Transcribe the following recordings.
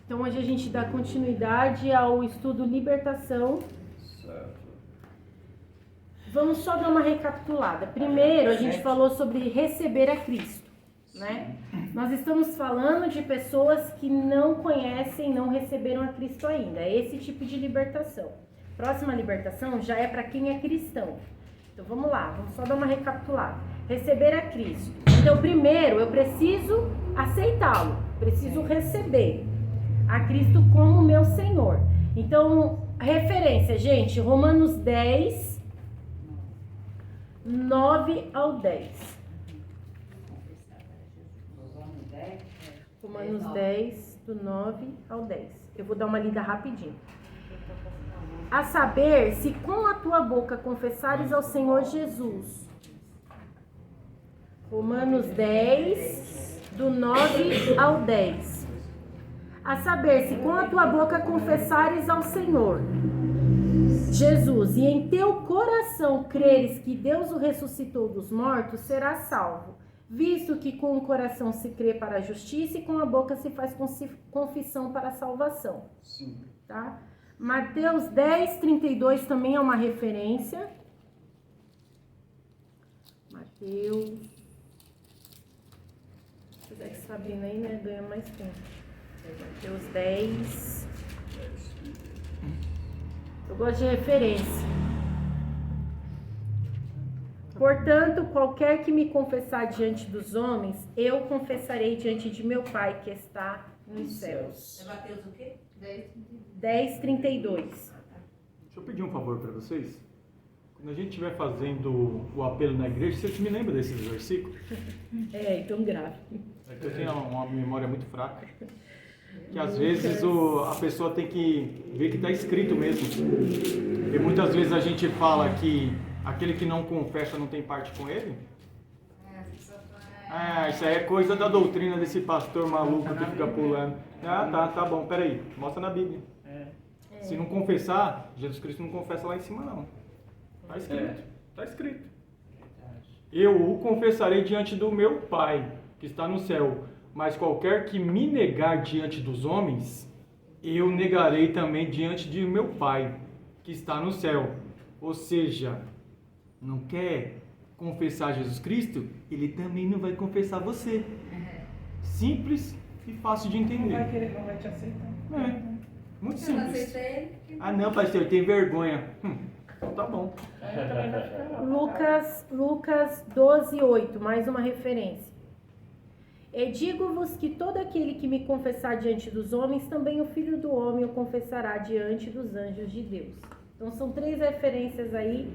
Então hoje a gente dá continuidade ao estudo Libertação. Vamos só dar uma recapitulada. Primeiro a gente falou sobre receber a Cristo, né? Nós estamos falando de pessoas que não conhecem, não receberam a Cristo ainda. É esse tipo de libertação. Próxima libertação já é para quem é cristão. Então vamos lá, vamos só dar uma recapitulada. Receber a Cristo. Então primeiro eu preciso aceitá-lo, preciso receber a Cristo como meu Senhor. Então, referência, gente, Romanos 10, 9 ao 10. Romanos 10, do 9 ao 10. Eu vou dar uma lida rapidinho. A saber, se com a tua boca confessares ao Senhor Jesus. Romanos 10, do 9 ao 10. A saber, se com a tua boca confessares ao Senhor Jesus e em teu coração creres que Deus o ressuscitou dos mortos, serás salvo. Visto que com o coração se crê para a justiça e com a boca se faz confissão para a salvação. Sim. Tá? Mateus 10, 32 também é uma referência. Mateus. Se puder que está abrindo aí, né? Ganha mais tempo. Mateus 10. Eu gosto de referência. Portanto, qualquer que me confessar diante dos homens, eu confessarei diante de meu Pai que está nos céus. É Mateus o quê? 10, 32. Deixa eu pedir um favor para vocês. Quando a gente estiver fazendo o apelo na igreja, vocês me lembram desses versículos? É, então grave. É que eu tenho uma memória muito fraca. Que às vezes a pessoa tem que ver que está escrito mesmo. E muitas vezes a gente fala que aquele que não confessa não tem parte com ele. Isso aí é coisa da doutrina desse pastor maluco que fica pulando. Tá bom, peraí, mostra na Bíblia. Se não confessar, Jesus Cristo não confessa lá em cima não. Está escrito, está escrito. Eu o confessarei diante do meu Pai, que está no céu. Mas qualquer que me negar diante dos homens, eu negarei também diante de meu Pai, que está no céu. Ou seja, não quer confessar Jesus Cristo, ele também não vai confessar você. Simples e fácil de entender. Não vai te aceitar. Muito Se eu não simples. aceitei ele, Ah não, pastor, eu tenho vergonha. Então tá bom. Lucas 12, 8, mais uma referência. E digo-vos que todo aquele que me confessar diante dos homens, também o Filho do Homem o confessará diante dos anjos de Deus. Então são 3 referências aí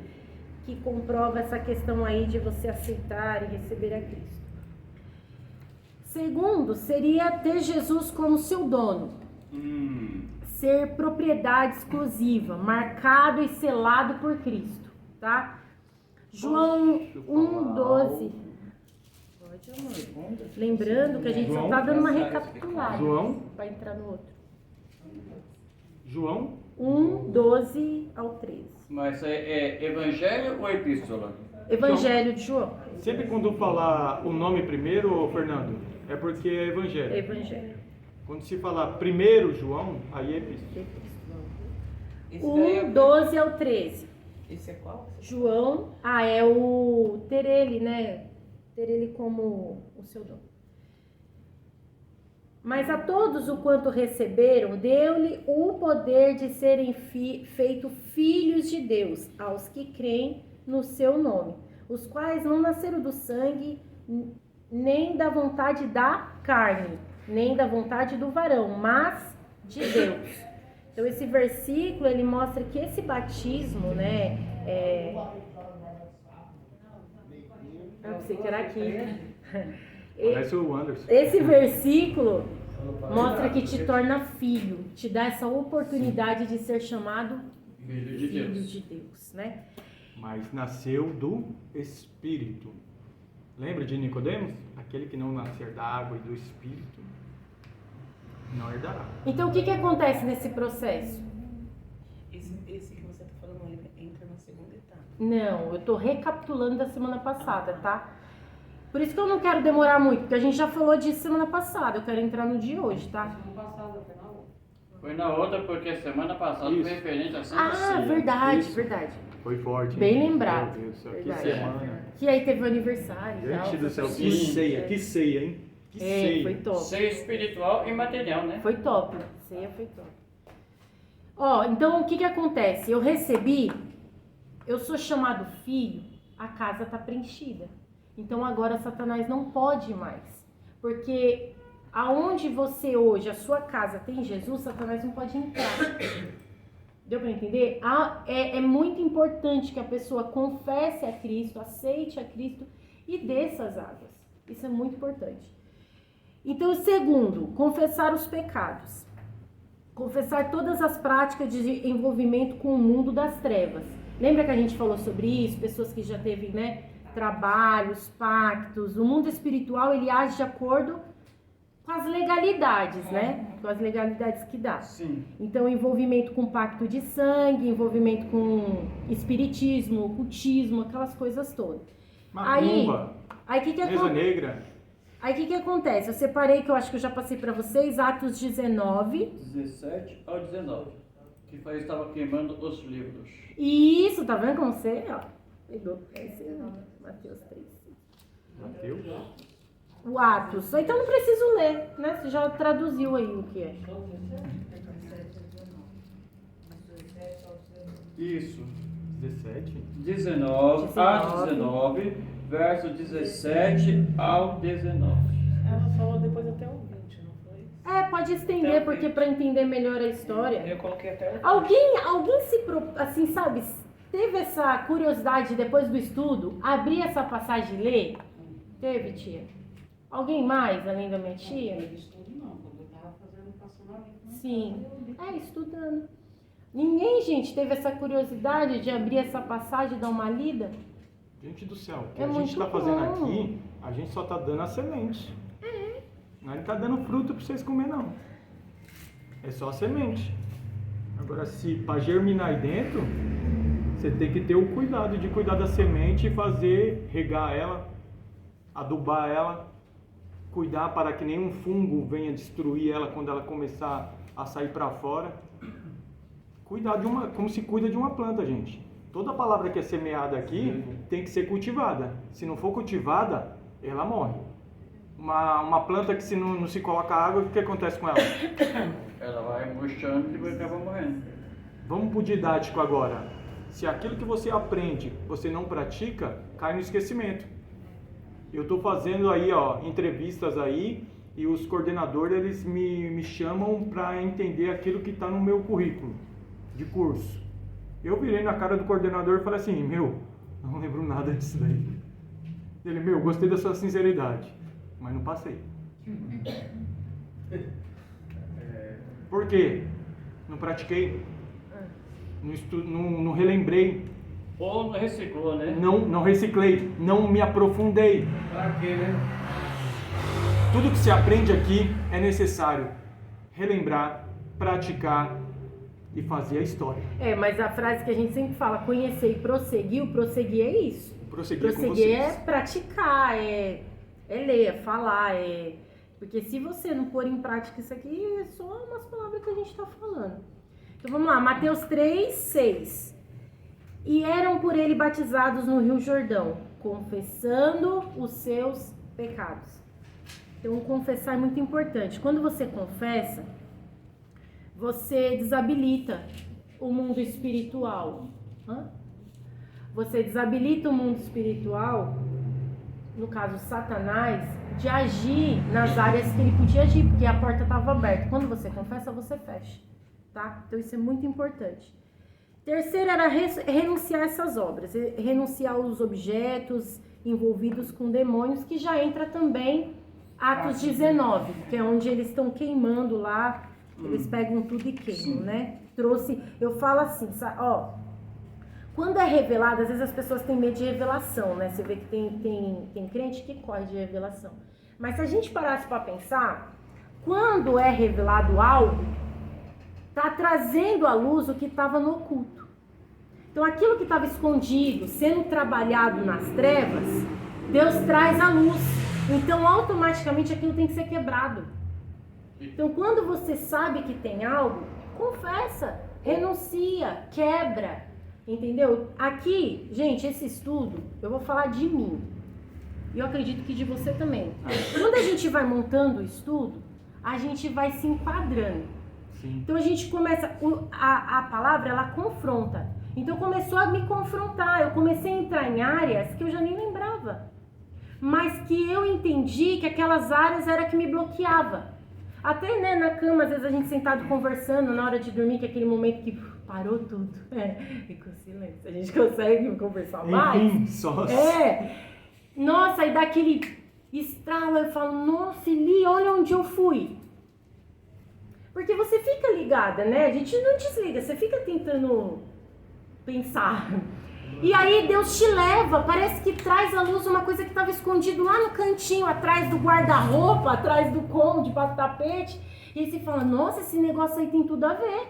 que comprovam essa questão aí de você aceitar e receber a Cristo. Segundo, seria ter Jesus como seu dono. Ser propriedade exclusiva, marcado e selado por Cristo, tá? João 1,12. Lembrando que a gente só está dando uma recapitulada para entrar no outro. João 1,12 ao 13. Mas é evangelho ou epístola? Evangelho de João. Sempre quando falar o nome primeiro, Fernando, é porque é evangelho. Evangelho. Quando se falar primeiro João, aí é epístola. Esse daí é 1,12 ao 13. Esse é qual? João, é o ter ele, né? Ter ele como o seu dono. Mas a todos o quanto receberam, deu-lhe o poder de serem feitos filhos de Deus, aos que creem no seu nome, os quais não nasceram do sangue, nem da vontade da carne, nem da vontade do varão, mas de Deus. Então esse versículo, ele mostra que esse batismo, né, eu pensei que era aqui. Parece o Anderson. Esse versículo mostra que te torna filho, te dá essa oportunidade de ser chamado filho de Deus, né? Mas nasceu do Espírito. Lembra de Nicodemos? Aquele que não nascer da água e do Espírito não herdará. Então o que acontece nesse processo? Esse que você está falando, ele entra na segunda etapa. Não, eu tô recapitulando da semana passada, tá? Por isso que eu não quero demorar muito, porque a gente já falou disso semana passada, eu quero entrar no de hoje, tá? Foi na outra, porque semana passada Isso. foi referente a Santa Ceia. Ah, verdade, Isso. verdade. Foi forte. Bem hein? lembrado. Meu Deus do céu, que Verdade. semana. Que aí teve o aniversário e tal. Gente do céu, foi que top. ceia, que ceia, hein? Que ceia. Foi top. Ceia espiritual e material, né? Foi top. Ceia foi top. Ó, então o que acontece? Eu recebi, eu sou chamado filho, a casa tá preenchida. Então agora Satanás não pode mais. Porque aonde você hoje, a sua casa tem Jesus, Satanás não pode entrar. Deu para entender? É muito importante que a pessoa confesse a Cristo, aceite a Cristo e desça as águas. Isso é muito importante. Então, segundo, confessar os pecados. Confessar todas as práticas de envolvimento com o mundo das trevas. Lembra que a gente falou sobre isso? Pessoas que já teve, né, trabalhos, pactos. O mundo espiritual, ele age de acordo com as legalidades, né? Com as legalidades que dá. Sim. Então, envolvimento com pacto de sangue, envolvimento com espiritismo, ocultismo, aquelas coisas todas. Macumba, Aí o que mesa acontece? negra. Aí o que acontece? Eu separei, que eu acho que eu já passei pra vocês, Atos 19. 17 ao 19. Que foi, estava queimando os livros. Isso, tá vendo como você, ó, pegou. É esse aí, Mateus 3. Mateus. O Atos. Então não preciso ler, né? Você já traduziu aí o que é. Isso. 17. 19, Atos 19, verso 17 ao 19. Ela falou depois até o 20, não foi? É, pode estender, porque pra entender melhor a história. Eu coloquei até o 20. Alguém assim, sabe, teve essa curiosidade depois do estudo, abrir essa passagem e ler? Teve, tia? Alguém mais, além da minha tia? Sim. É, estudando. Ninguém, gente, teve essa curiosidade de abrir essa passagem e dar uma lida? Gente do céu, o que É a gente muito está fazendo bom. aqui, a gente só está dando a semente. Não está dando fruto para vocês comer, não. É só a semente. Agora, se para germinar aí dentro, você tem que ter o cuidado de cuidar da semente e fazer, regar ela, adubar ela, cuidar para que nenhum fungo venha destruir ela quando ela começar a sair para fora. Cuidar como se cuida de uma planta, gente. Toda palavra que é semeada aqui tem que ser cultivada. Se não for cultivada, ela morre. Uma planta que se não se coloca água, o que acontece com ela? Ela vai murchando e depois acaba morrendo. Vamos pro didático agora. Se aquilo que você aprende, você não pratica, cai no esquecimento. Eu estou fazendo aí, ó, entrevistas aí e os coordenadores, eles me chamam para entender aquilo que está no meu currículo de curso. Eu virei na cara do coordenador e falei assim, não lembro nada disso daí. Ele, gostei da sua sinceridade, mas não passei. Por quê? Não pratiquei, não relembrei, Ou não reciclou, né? não reciclei, não me aprofundei. Pra quê, né? Tudo que se aprende aqui é necessário relembrar, praticar e fazer a história. É, mas a frase que a gente sempre fala, conhecer e prosseguir, o prosseguir é isso. Prosseguir com Prosseguir vocês. é praticar, é ler, é falar, porque se você não pôr em prática isso aqui, é só umas palavras que a gente está falando. Então vamos lá, Mateus 3, 6. E eram por ele batizados no Rio Jordão, confessando os seus pecados. Então confessar é muito importante. Quando você confessa, você desabilita o mundo espiritual. Você desabilita o mundo espiritual, no caso Satanás, de agir nas áreas que ele podia agir, porque a porta estava aberta. Quando você confessa, você fecha, tá? Então isso é muito importante. Terceiro era renunciar a essas obras, renunciar aos objetos envolvidos com demônios, que já entra também Atos 19, que é onde eles estão queimando lá, eles pegam tudo e queimam, né? Eu falo assim, ó, quando é revelado, às vezes as pessoas têm medo de revelação, né? Você vê que tem crente que corre de revelação. Mas se a gente parasse para pensar, quando é revelado algo, está trazendo à luz o que estava no oculto. Então aquilo que estava escondido, sendo trabalhado nas trevas, Deus traz a luz. Então, automaticamente, aquilo tem que ser quebrado. Então, quando você sabe que tem algo, confessa, renuncia, quebra, entendeu? Aqui, gente, esse estudo, eu vou falar de mim. E eu acredito que de você também. Quando a gente vai montando o estudo, a gente vai se enquadrando. Sim. Então, a gente começa, a palavra, ela confronta. Então, começou a me confrontar. Eu comecei a entrar em áreas que eu já nem lembrava. Mas que eu entendi que aquelas áreas era que me bloqueava. Até, né, na cama, às vezes a gente sentado conversando na hora de dormir, que é aquele momento que parou tudo. Ficou silêncio. A gente consegue conversar mais. Enfim, só. Nossa, aí dá aquele estralo, eu falo, nossa, Eli, olha onde eu fui. Porque você fica ligada, né? A gente não desliga, você fica tentando pensar. E aí Deus te leva, parece que traz à luz uma coisa que estava escondido lá no cantinho, atrás do guarda-roupa, atrás do cômodo, debaixo do tapete. E aí você fala, nossa, esse negócio aí tem tudo a ver.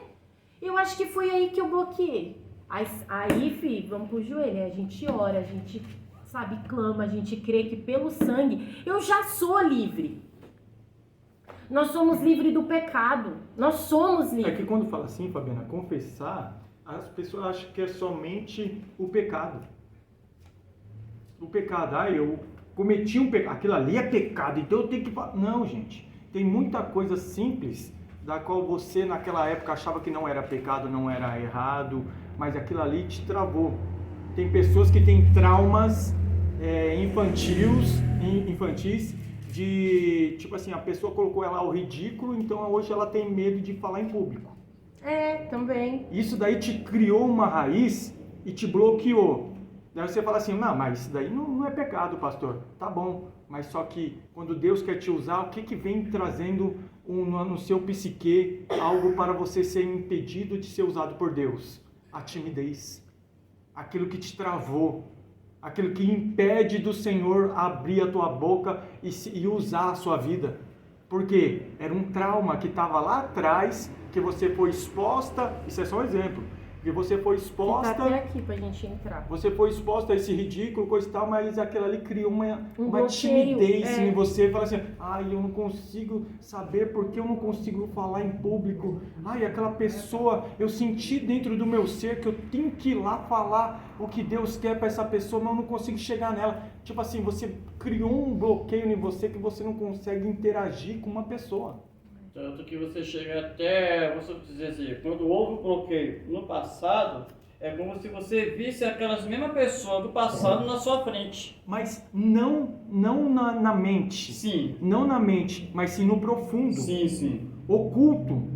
Eu acho que foi aí que eu bloqueei. Aí, filho, vamos pro joelho, a gente ora, a gente, sabe, clama, a gente crê que pelo sangue eu já sou livre. Nós somos livres do pecado, nós somos livres. É que quando fala assim, Fabiana, confessar, as pessoas acham que é somente o pecado. O pecado, eu cometi um pecado, aquilo ali é pecado, então eu tenho que... Não, gente, tem muita coisa simples da qual você naquela época achava que não era pecado, não era errado, mas aquilo ali te travou. Tem pessoas que têm traumas infantis de, tipo assim, a pessoa colocou ela ao ridículo, então hoje ela tem medo de falar em público. Também. Isso daí te criou uma raiz e te bloqueou. Daí você fala assim, não, mas isso daí não é pecado, pastor. Tá bom, mas só que quando Deus quer te usar, o que vem trazendo no seu psique algo para você ser impedido de ser usado por Deus? A timidez. Aquilo que te travou. Aquilo que impede do Senhor abrir a tua boca e usar a sua vida. Porque era um trauma que estava lá atrás, que você foi exposta, isso é só um exemplo, que você foi exposta... Tá até aqui pra gente entrar. Você foi exposta a esse ridículo, coisa e tal, mas aquilo ali criou uma bloqueio, timidez em você, fala assim, eu não consigo saber porque eu não consigo falar em público, aquela pessoa, eu senti dentro do meu ser que eu tenho que ir lá falar o que Deus quer para essa pessoa, mas eu não consigo chegar nela. Tipo assim, você criou um bloqueio em você que você não consegue interagir com uma pessoa. Tanto que você chega até, você dizer assim, quando houve um bloqueio no passado, é como se você visse aquelas mesmas pessoas do passado na sua frente. Mas não na mente. Sim. Não na mente, mas sim no profundo. Sim. Oculto,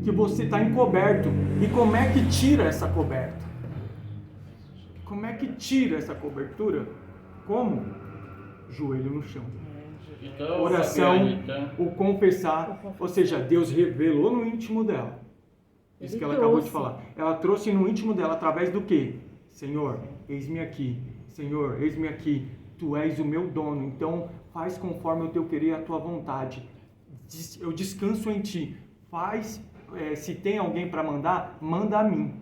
que você está encoberto. E como é que tira essa coberta? Como é que tira essa cobertura? Como? Joelho no chão. Então, Oração, Fabiana, o confessar, ou seja, Deus revelou no íntimo dela. Isso que ela acabou de falar. Ela trouxe no íntimo dela através do quê? Senhor, eis-me aqui. Senhor, eis-me aqui. Tu és o meu dono, então faz conforme o teu querer e a tua vontade. Eu descanso em ti. Faz, se tem alguém para mandar, manda a mim.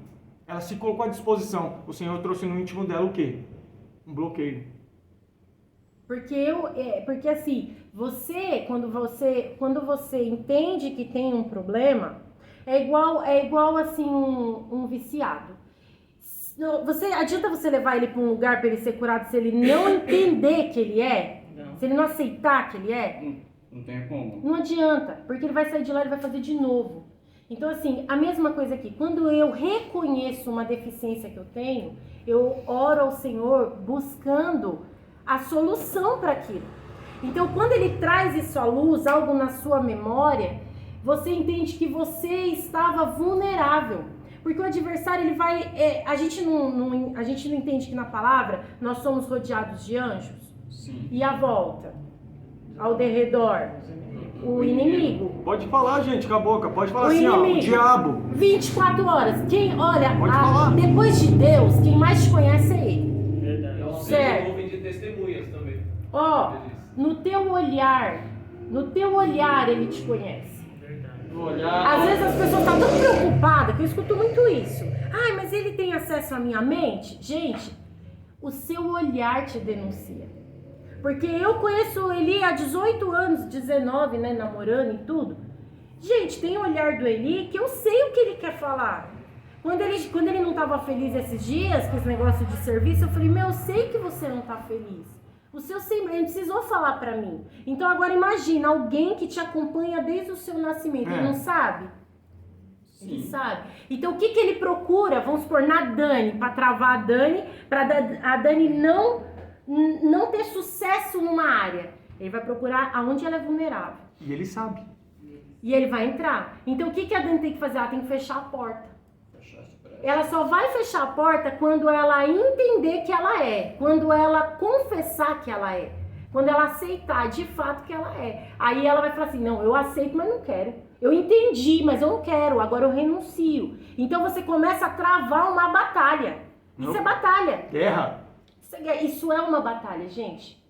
Ela se colocou à disposição. O Senhor trouxe no íntimo dela o quê? Um bloqueio. Porque assim, quando você entende que tem um problema, é igual assim um viciado. Adianta você levar ele para um lugar para ele ser curado se ele não entender que ele é? Não. Se ele não aceitar que ele é? Não tem como. Não adianta, porque ele vai sair de lá e vai fazer de novo. Então assim, a mesma coisa aqui, quando eu reconheço uma deficiência que eu tenho, eu oro ao Senhor buscando a solução para aquilo. Então, quando ele traz isso à luz, algo na sua memória, você entende que você estava vulnerável. Porque o adversário, ele vai... a gente não entende que na palavra nós somos rodeados de anjos. Sim. E à volta, ao derredor, o inimigo. Pode falar, gente, com a boca. Pode falar O assim, inimigo. o diabo. 24 horas. Pode falar. Depois de Deus, quem mais te conhece é ele. Verdade. Certo. Nuvem de testemunhas também. No teu olhar ele te conhece. Às vezes as pessoas estão tão preocupadas, que eu escuto muito isso. Mas ele tem acesso à minha mente? Gente, o seu olhar te denuncia. Porque eu conheço Eli há 18 anos, 19, né, namorando e tudo. Gente, tem o olhar do Eli que eu sei o que ele quer falar. Quando ele não estava feliz esses dias, com esse negócio de serviço, eu falei, meu, eu sei que você não está feliz. O seu ele não precisou falar pra mim. Então agora imagina alguém que te acompanha desde o seu nascimento, ele não sabe? Sim. Ele sabe. Então o que ele procura? Vamos supor, na Dani, pra travar a Dani, pra a Dani não ter sucesso numa área. Ele vai procurar aonde ela é vulnerável. E ele sabe. E ele vai entrar. Então o que a Dani tem que fazer? Ela tem que fechar a porta. Ela só vai fechar a porta quando ela entender que ela é. Quando ela confessar que ela é. Quando ela aceitar de fato que ela é. Aí ela vai falar assim, não, eu aceito, mas não quero. Eu entendi, mas eu não quero. Agora eu renuncio. Então você começa a travar uma batalha. Isso é batalha. Guerra. Isso é uma batalha, gente.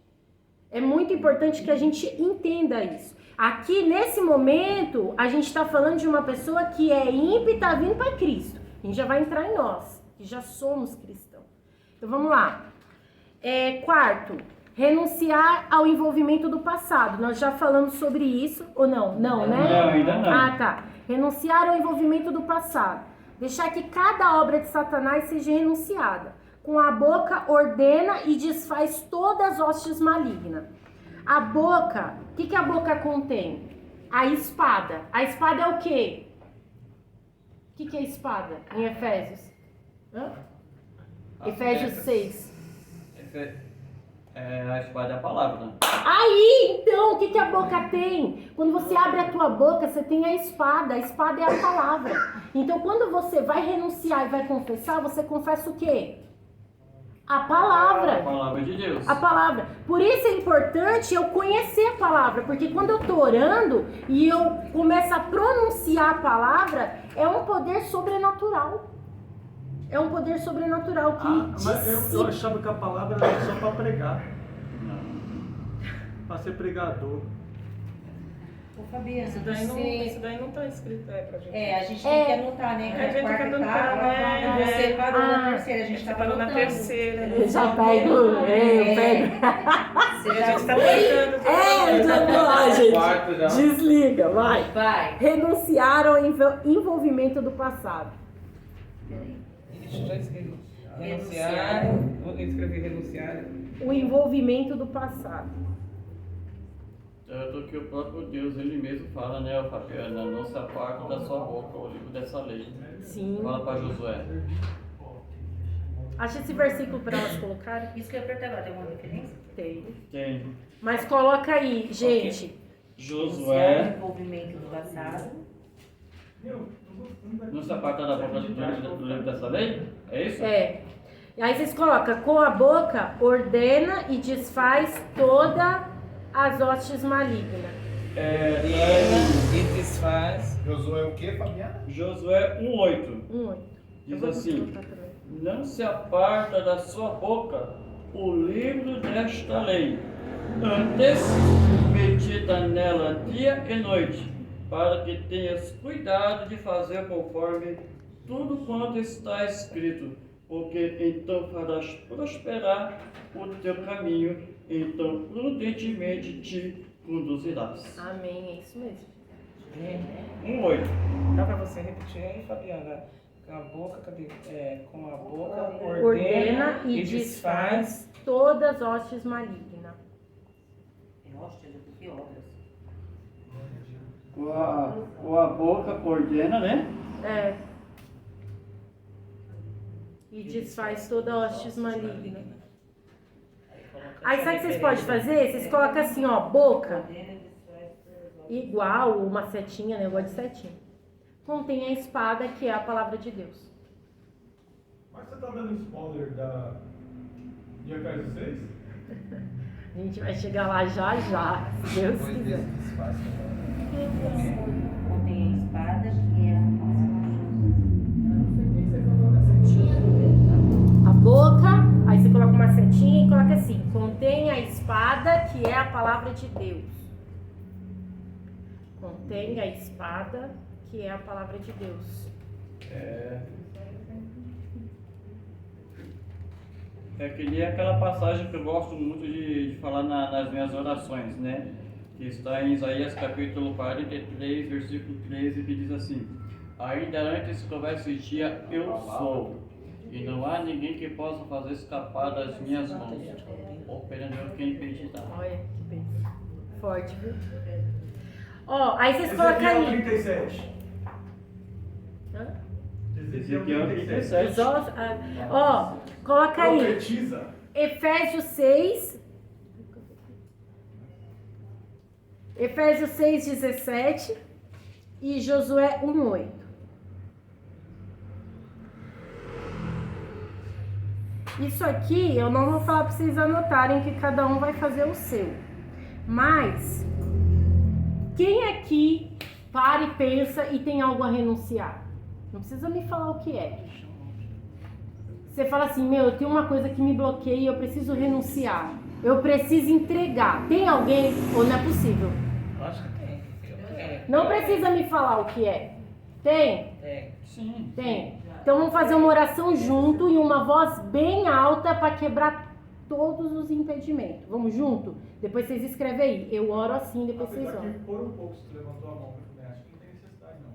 É muito importante que a gente entenda isso. Aqui, nesse momento, a gente está falando de uma pessoa que é ímpia e está vindo para Cristo. A gente já vai entrar em nós, que já somos cristãos. Então, vamos lá. Quarto, renunciar ao envolvimento do passado. Nós já falamos sobre isso, ou não? Não, né? Não, ainda não. Ah, tá. Renunciar ao envolvimento do passado. Deixar que cada obra de Satanás seja renunciada. Com a boca ordena e desfaz todas as hostes malignas. A boca, o que a boca contém? A espada. A espada é o quê? O que é espada em Efésios? Efésios 6. A espada é a palavra, né? Aí, então, o que a boca tem? Quando você abre a tua boca, você tem a espada é a palavra. Então, quando você vai renunciar e vai confessar, você confessa o quê? A palavra. A palavra de Deus. A palavra. Por isso é importante eu conhecer a palavra, porque quando eu tô orando e eu começo a pronunciar a palavra, é um poder sobrenatural. É um poder sobrenatural que... Mas eu achava que a palavra era só para pregar. Para ser pregador. Ô Fabiana, Isso daí não tá escrito pra gente. a gente tem que anotar, né? A gente tem que quarta anotar, etapa, né? Você parou na terceira, a gente tá parou na anotando. terceira. Já pego. Eu pego. Você A já gente tá tentando. Já vou lá, gente. Quarto já. Desliga, vai. vai. Renunciar ao envolvimento do passado. Já escrevi. Renunciar. Vou escrever renunciar. O envolvimento do passado. Tanto que o próprio Deus, ele mesmo fala, né, Fabiana, não se aparta da sua boca o livro dessa lei. Sim. Fala para Josué. Acha esse versículo para elas colocarem? Isso que eu ia perguntar agora, tem alguma referência? Tem. Tem Mas coloca aí, gente. Renunciar ao Josué, envolvimento do passado. não se aparta da boca do livro dessa lei? É isso? É. Aí vocês colocam, com a boca, ordena e desfaz toda as hostes malignas. E desfaz. Josué o quê, Fabiana? Josué 1:8 Eu diz vou assim: botar também. não se aparta da sua boca o livro desta lei, antes medita nela dia e noite, para que tenhas cuidado de fazer conforme tudo quanto está escrito, porque então farás prosperar o teu caminho, então prudentemente te conduzirás. Amém, é isso mesmo. 1:8. Dá pra você repetir aí, Fabiana? Com a boca, cadê? Com a boca, Ordena e desfaz todas as hostes malignas. Hóstias, que obras. Com a boca ordena, né? É. E desfaz toda a hostes maligna. Aí sabe o que vocês podem fazer? Vocês colocam assim, ó, boca, igual uma setinha, negócio de setinha. Contém a espada, que é a palavra de Deus. Mas você tá dando spoiler de Efésios 6? A gente vai chegar lá já, se Deus quiser. Contém a espada, que é A boca, aí você coloca uma setinha e coloca assim, contém a espada, que é a palavra de Deus. Contém a espada, que é a palavra de Deus. É que nem aquela passagem que eu gosto muito de falar nas minhas orações, né? Que está em Isaías capítulo 43, versículo 13, que diz assim: ainda antes que houvesse esse dia, eu sou, e não há ninguém que possa fazer escapar das minhas mãos. Operando eu quem impedirá. Olha que bem. Forte, viu? Ó, aí vocês colocam Ezequiel aí. 37. Hã? Ezequiel 37. Os ossos, ó, coloca aí. Profetiza. Efésios 6. Efésios 6, 17 e Josué 1, 8. Isso aqui eu não vou falar para vocês anotarem, que cada um vai fazer o seu. Mas quem aqui para e pensa e tem algo a renunciar? Não precisa me falar o que é. Você fala assim, meu, eu tenho uma coisa que me bloqueia e eu preciso renunciar. Eu preciso entregar. Tem alguém ou não é possível? Acho que tem. Eu tenho. Não precisa me falar o que é. Tem? Tem. Sim. Tem. Então vamos fazer uma oração junto e uma voz bem alta para quebrar todos os impedimentos. Vamos junto? Depois vocês escrevem aí. Eu oro assim, depois vocês Apesar oram. que por um pouco você levantou a mão, eu acho que não tem necessidade, não.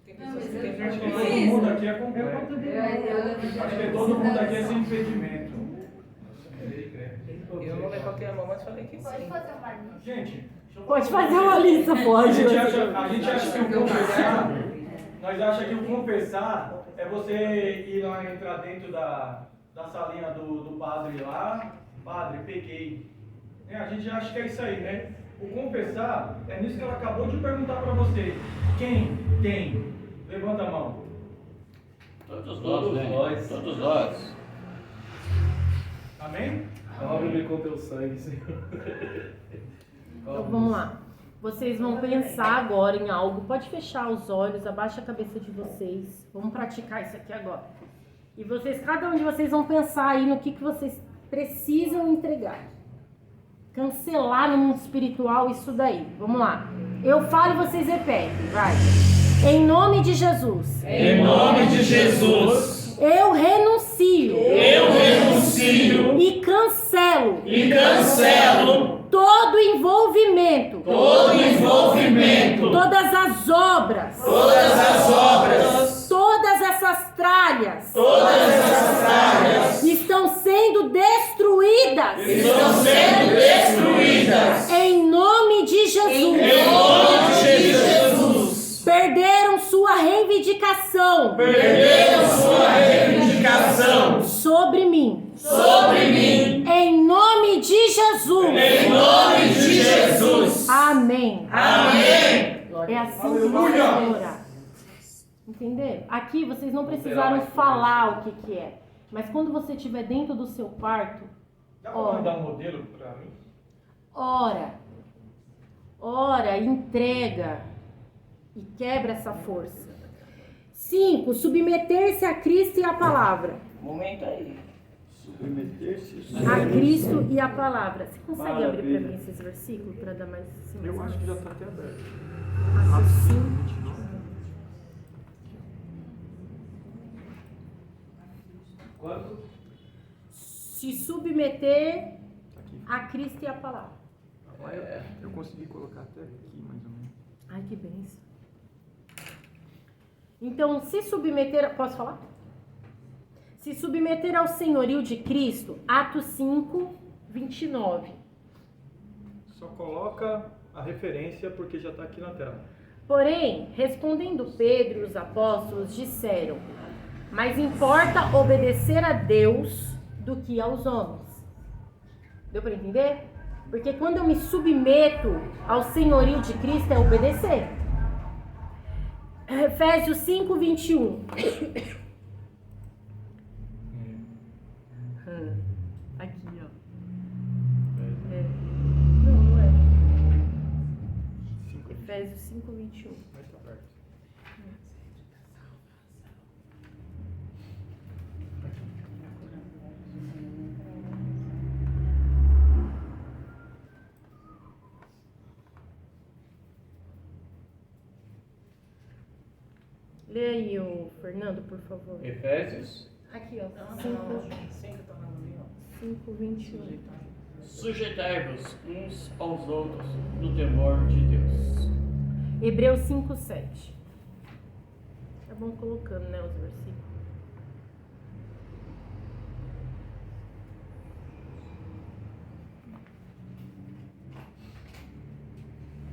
Tem pessoas que têm Acho que vergonha. todo mundo aqui é completo. Acho que todo mundo aqui é sem impedimento. Eu não levantei a mão, mas falei que sim. Gente, deixa eu Pode falar fazer pra uma vocês. lista, pode. A gente acha que o confessar, nós achamos que o confessar é você ir lá, entrar dentro da salinha do padre lá, padre, peguei. A gente acha que é isso aí, né? O confessar é nisso que ela acabou de perguntar pra você. Quem tem? Levanta a mão. Todos nós, né? Todos nós. Amém? Cobre-me com teu sangue, Senhor. Então vamos lá. Vocês vão pensar agora em algo. Pode fechar os olhos, abaixa a cabeça de vocês. Vamos praticar isso aqui agora. E vocês, cada um de vocês vão pensar aí no que vocês precisam entregar. Cancelar no mundo espiritual isso daí. Vamos lá. Eu falo e vocês repetem, vai. Em nome de Jesus. Em nome de Jesus, Eu renuncio. eu renuncio E cancelo e cancelo todo envolvimento. todo envolvimento, Todas as obras. todas as obras, Todas essas tralhas todas essas áreas estão sendo destruídas estão sendo destruídas. em nome de Jesus. Em nome de Jesus, Perderam sua reivindicação perderam sua reivindicação sobre mim. sobre mim. Em nome de Jesus. Em nome de Jesus. Amém. Amém. É assim que você vai orar. Entenderam? Aqui vocês não precisaram falar o que é. Mas quando você estiver dentro do seu quarto, Dá pra mandar um modelo pra mim? ora. Ora, entrega e quebra essa força. 5. Submeter-se a Cristo e a palavra. Momento aí. Submeter-se. A Cristo e a palavra. Você consegue abrir Maravilha. para mim esses versículos para dar mais assim? Eu acho que já tá até aberto. Assim. Quanto? Se submeter a Cristo e a palavra. Eu consegui colocar até aqui, mais ou menos. Ai, que bênção. Então, se submeter... Posso falar? Se submeter ao senhorio de Cristo, Atos 5, 29. Só coloca a referência porque já tá aqui na tela. Porém, respondendo Pedro e os apóstolos, disseram: mais importa obedecer a Deus do que aos homens. Deu para entender? Porque quando eu me submeto ao senhorio de Cristo é obedecer. Efésios 5, 21. Aqui, ó. Não, não é. Efésios 5, 21. Mas tá perto. Lê aí, o Fernando, por favor. Efésios Aqui, ó. Cinco tá na ali, ó. 5:21. Sujeitai-vos uns aos outros no temor de Deus. Hebreus 5:7. É bom colocando, né, os versículos.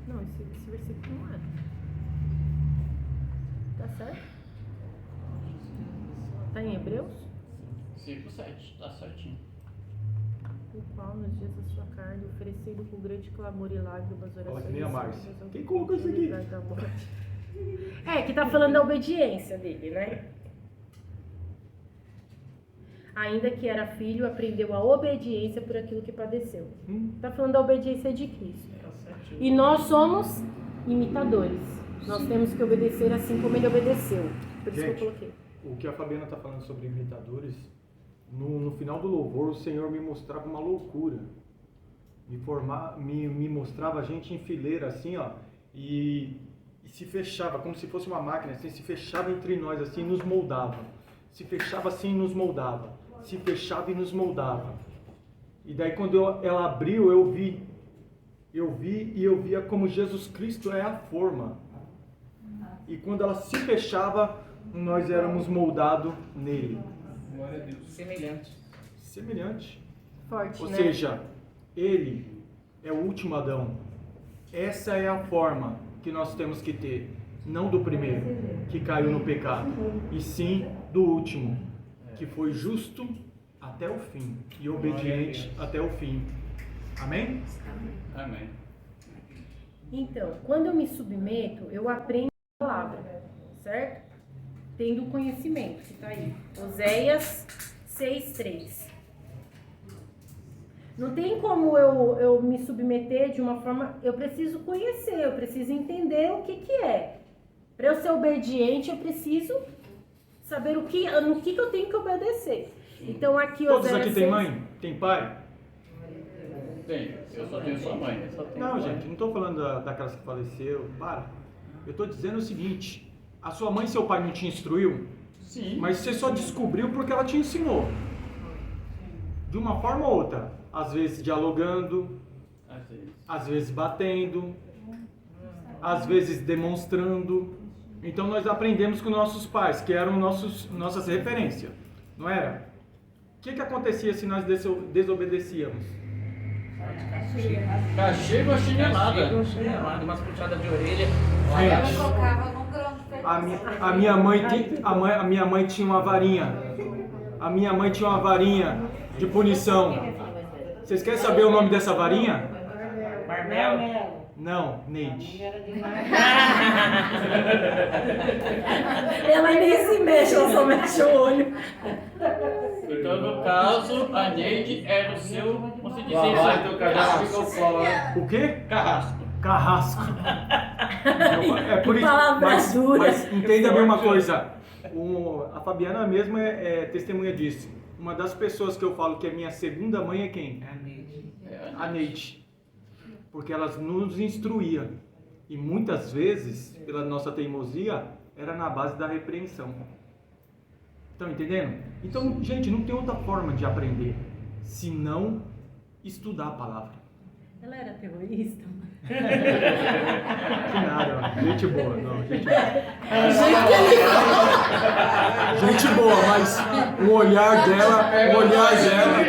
Não, esse versículo não é. Tá certo? Tá em Hebreus? 5:7, tá certinho. O qual nos dias da sua carne, oferecido com grande clamor e lágrimas, orações. Olha que nem a Márcia. súplicas ao Quem colocou isso aqui? Deus da morte. É, que tá falando da obediência dele, né? Ainda que era filho, aprendeu a obediência por aquilo que padeceu. Tá falando da obediência de Cristo. Tá certinho. E nós somos imitadores. Nós temos que obedecer assim como ele obedeceu. Por isso que eu Gente, coloquei. o que a Fabiana está falando sobre imitadores, no final do louvor, o Senhor me mostrava uma loucura. Me mostrava a gente em fileira, assim, ó, e se fechava, como se fosse uma máquina, assim, se fechava entre nós, assim, e nos moldava. Se fechava assim e nos moldava. Se fechava e nos moldava. E daí, quando ela abriu, eu vi e eu via como Jesus Cristo é a forma. E quando ela se fechava, nós éramos moldados nele. Glória a Deus. Semelhante. Semelhante. Forte, Ou né? seja, ele é o último Adão. Essa é a forma que nós temos que ter. Não do primeiro, que caiu no pecado. E sim do último, que foi justo até o fim. E obediente até o fim. Amém? Amém. Então, quando eu me submeto, eu aprendo a palavra, certo? Tendo conhecimento, que tá aí. Oséias 6:3. Não tem como eu me submeter de uma forma... Eu preciso conhecer, eu preciso entender o que é. Para eu ser obediente, eu preciso saber no que eu tenho que obedecer. Então, aqui... Todos Oséias aqui têm 6, mãe? Tem pai? Bem, eu só tenho sua mãe. Não, gente, não estou falando daquelas que faleceram. Para. Eu estou dizendo o seguinte. A sua mãe e seu pai não te instruiu? Sim. Mas você só descobriu porque ela te ensinou. De uma forma ou outra. Às vezes dialogando, às vezes batendo, às vezes demonstrando. Então nós aprendemos com nossos pais, que eram nossas referências. Não era? O que acontecia se nós desobedecíamos? Castigo ou chinelada? Chinelada, umas puxadas de orelha. Gente, Colocava num grão de feijão. a minha mãe tinha uma varinha. A minha mãe tinha uma varinha de punição. Vocês querem saber o nome dessa varinha? Marmelo. Não, Neide. Ela nem se mexe, ela só mexe o olho. Então, no caso, a Neide era o seu, como se diz Vai, isso? teu carrasco ficou fora. O quê? Carrasco. Carrasco. É por isso. Palavras duras. Mas entenda bem uma coisa. A Fabiana mesma é testemunha disso. Uma das pessoas que eu falo que é minha segunda mãe é quem? A Neide. Porque elas nos instruíam. E muitas vezes, pela nossa teimosia, era na base da repreensão. Estão entendendo? Então, gente, não tem outra forma de aprender senão estudar a palavra. Ela era terrorista? Que nada, ó. Gente boa, não, gente boa. Gente boa, mas o olhar dela.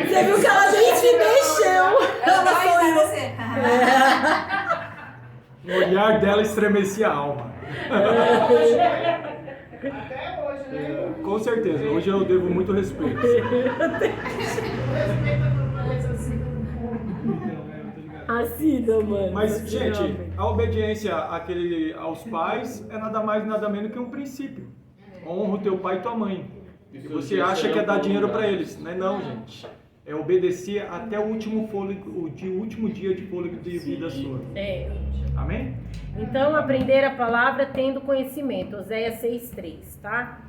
Você viu que ela nem se mexeu? Ela foi... O olhar dela estremecia a alma. Até hoje, né? Com certeza, hoje eu devo muito respeito. Assim, mano. Mas, gente, a obediência aos pais é nada mais nada menos que um princípio. Honra o teu pai e tua mãe. E você acha que é dar dinheiro para eles. Não é não, gente. É obedecer até o último fôlego, o último dia de fôlego de vida sua. É. Amém? Então, aprender a palavra tendo conhecimento. Oséias 6:3, tá?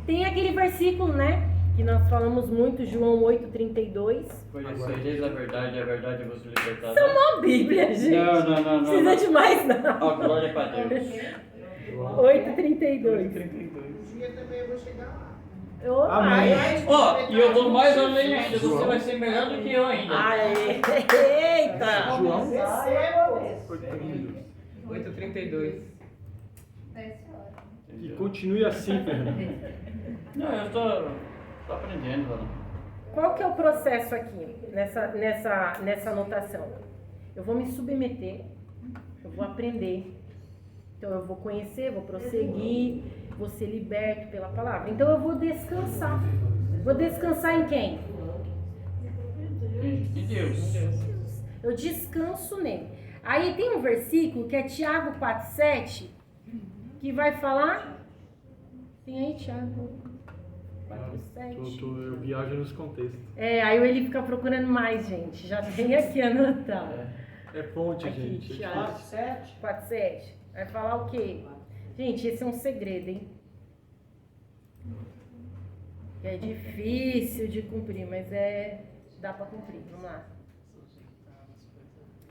Tem aquele versículo, né? Que nós falamos muito, João 8:32. Conhecereis a verdade vos libertará. Isso é uma Bíblia, gente. Não. Precisa de mais, não. A glória para Deus. 8:32. 32. Um dia também eu vou chegar lá. Amém. Ó, e eu vou mais além ainda, você vai ser melhor do que eu ainda. Eita! João? Receba mesmo. 8h32. E continue assim, Fernando. Não, eu tô aprendendo, Ana. Qual que é o processo aqui, nessa anotação? Eu vou me submeter, eu vou aprender, então eu vou conhecer, vou prosseguir, vou ser liberto pela palavra. Então eu vou descansar. Vou descansar em quem? Em Deus. Eu descanso nele. Aí tem um versículo que é Tiago 4,7, que vai falar... Tem aí, Tiago 4,7. Eu viajo nos contextos. Aí ele fica procurando mais, gente. Já tem aqui anotado. É fonte, Aqui, gente. Tiago 4,7. Vai falar o quê? Gente, esse é um segredo, hein? É difícil de cumprir, mas dá pra cumprir. Vamos lá.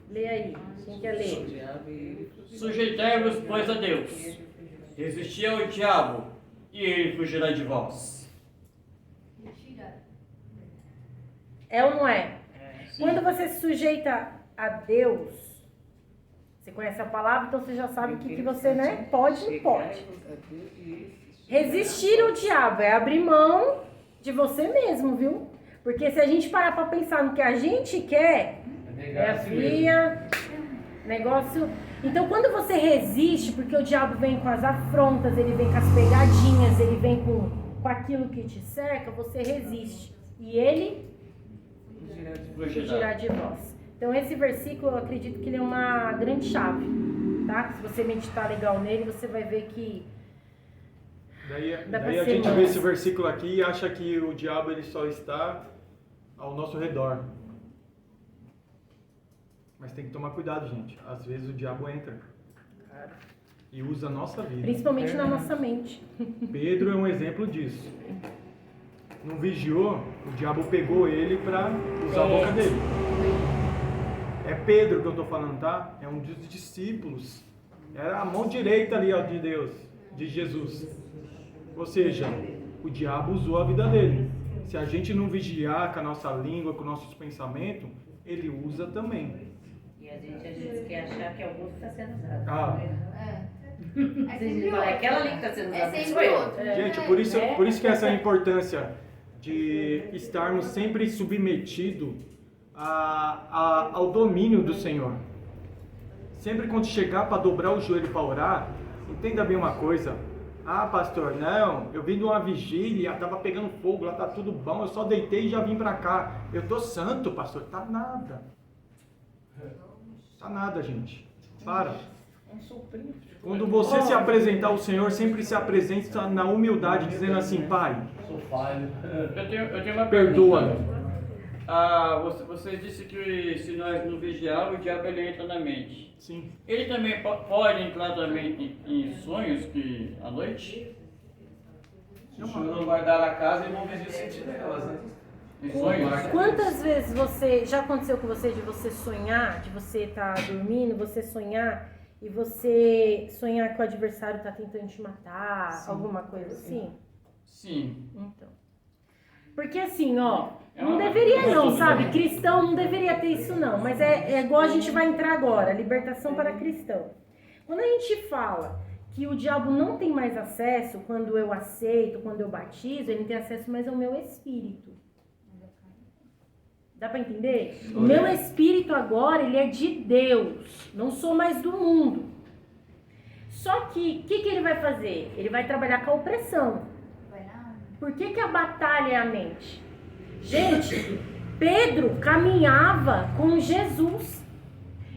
Lê aí. Quem quer ler? Sujeitai-vos, pois, a Deus. Resisti ao diabo, e ele fugirá de vós. É ou não é? Sim. Quando você se sujeita a Deus, você conhece a palavra, então você já sabe o que você, né? Pode e não pode. Resistir ao diabo é abrir mão de você mesmo, viu? Porque se a gente parar pra pensar no que a gente quer, fria, negócio... Então quando você resiste, porque o diabo vem com as afrontas, ele vem com as pegadinhas, ele vem com aquilo que te cerca, você resiste. E ele fugirá de vós. Então esse versículo, eu acredito que ele é uma grande chave, tá? Se você meditar legal nele, você vai ver que Daí dá pra a ser gente mais. vê esse versículo aqui e acha que o diabo ele só está ao nosso redor. Mas tem que tomar cuidado, gente. Às vezes o diabo entra e usa a nossa vida. Principalmente na nossa mente. Pedro é um exemplo disso. Não vigiou, o diabo pegou ele para usar a boca dele. É Pedro que eu estou falando, tá? É um dos discípulos. Era a mão direita ali, ó, de Deus, de Jesus. Ou seja, o diabo usou a vida dele. Se a gente não vigiar com a nossa língua, com nossos pensamentos, ele usa também. E a gente às vezes quer achar que é o outro que está sendo usado. Ah, Às vezes fala, é aquela ali que está sendo usada, não sou sempre eu. outro. gente, por isso que essa é a importância de estarmos sempre submetidos ao domínio do Senhor. Sempre quando chegar para dobrar o joelho para orar, entenda bem uma coisa. Ah, pastor, não, eu vim de uma vigília, estava pegando fogo, lá tá tudo bom, eu só deitei e já vim para cá. Eu tô santo, pastor. Tá nada. Tá nada, gente. Para. Quando você se apresentar ao Senhor, sempre se apresente na humildade, dizendo assim, Pai, Sou falho. Eu tenho uma perdoa-me. pergunta. Você disse que se nós não vigiarmos, o diabo ele entra na mente. Sim. Ele também pode entrar também em sonhos à noite? Se o senhor não guardar a casa, ele não vigia sentinelas, né? Em sonhos? Quantas vezes já aconteceu com você de você sonhar, de você estar dormindo, você sonhar e você sonhar que o adversário está tentando te matar, alguma coisa assim? Sim. Então. Porque assim, ó, não deveria não, sabe? Cristão não deveria ter isso não, mas é igual a gente vai entrar agora, libertação para cristão. Quando a gente fala que o diabo não tem mais acesso, quando eu aceito, quando eu batizo, ele não tem acesso mais ao meu espírito. Dá pra entender? O meu espírito agora, ele é de Deus, não sou mais do mundo. Só que, o que ele vai fazer? Ele vai trabalhar com a opressão. Por que a batalha é a mente? Gente, Pedro caminhava com Jesus.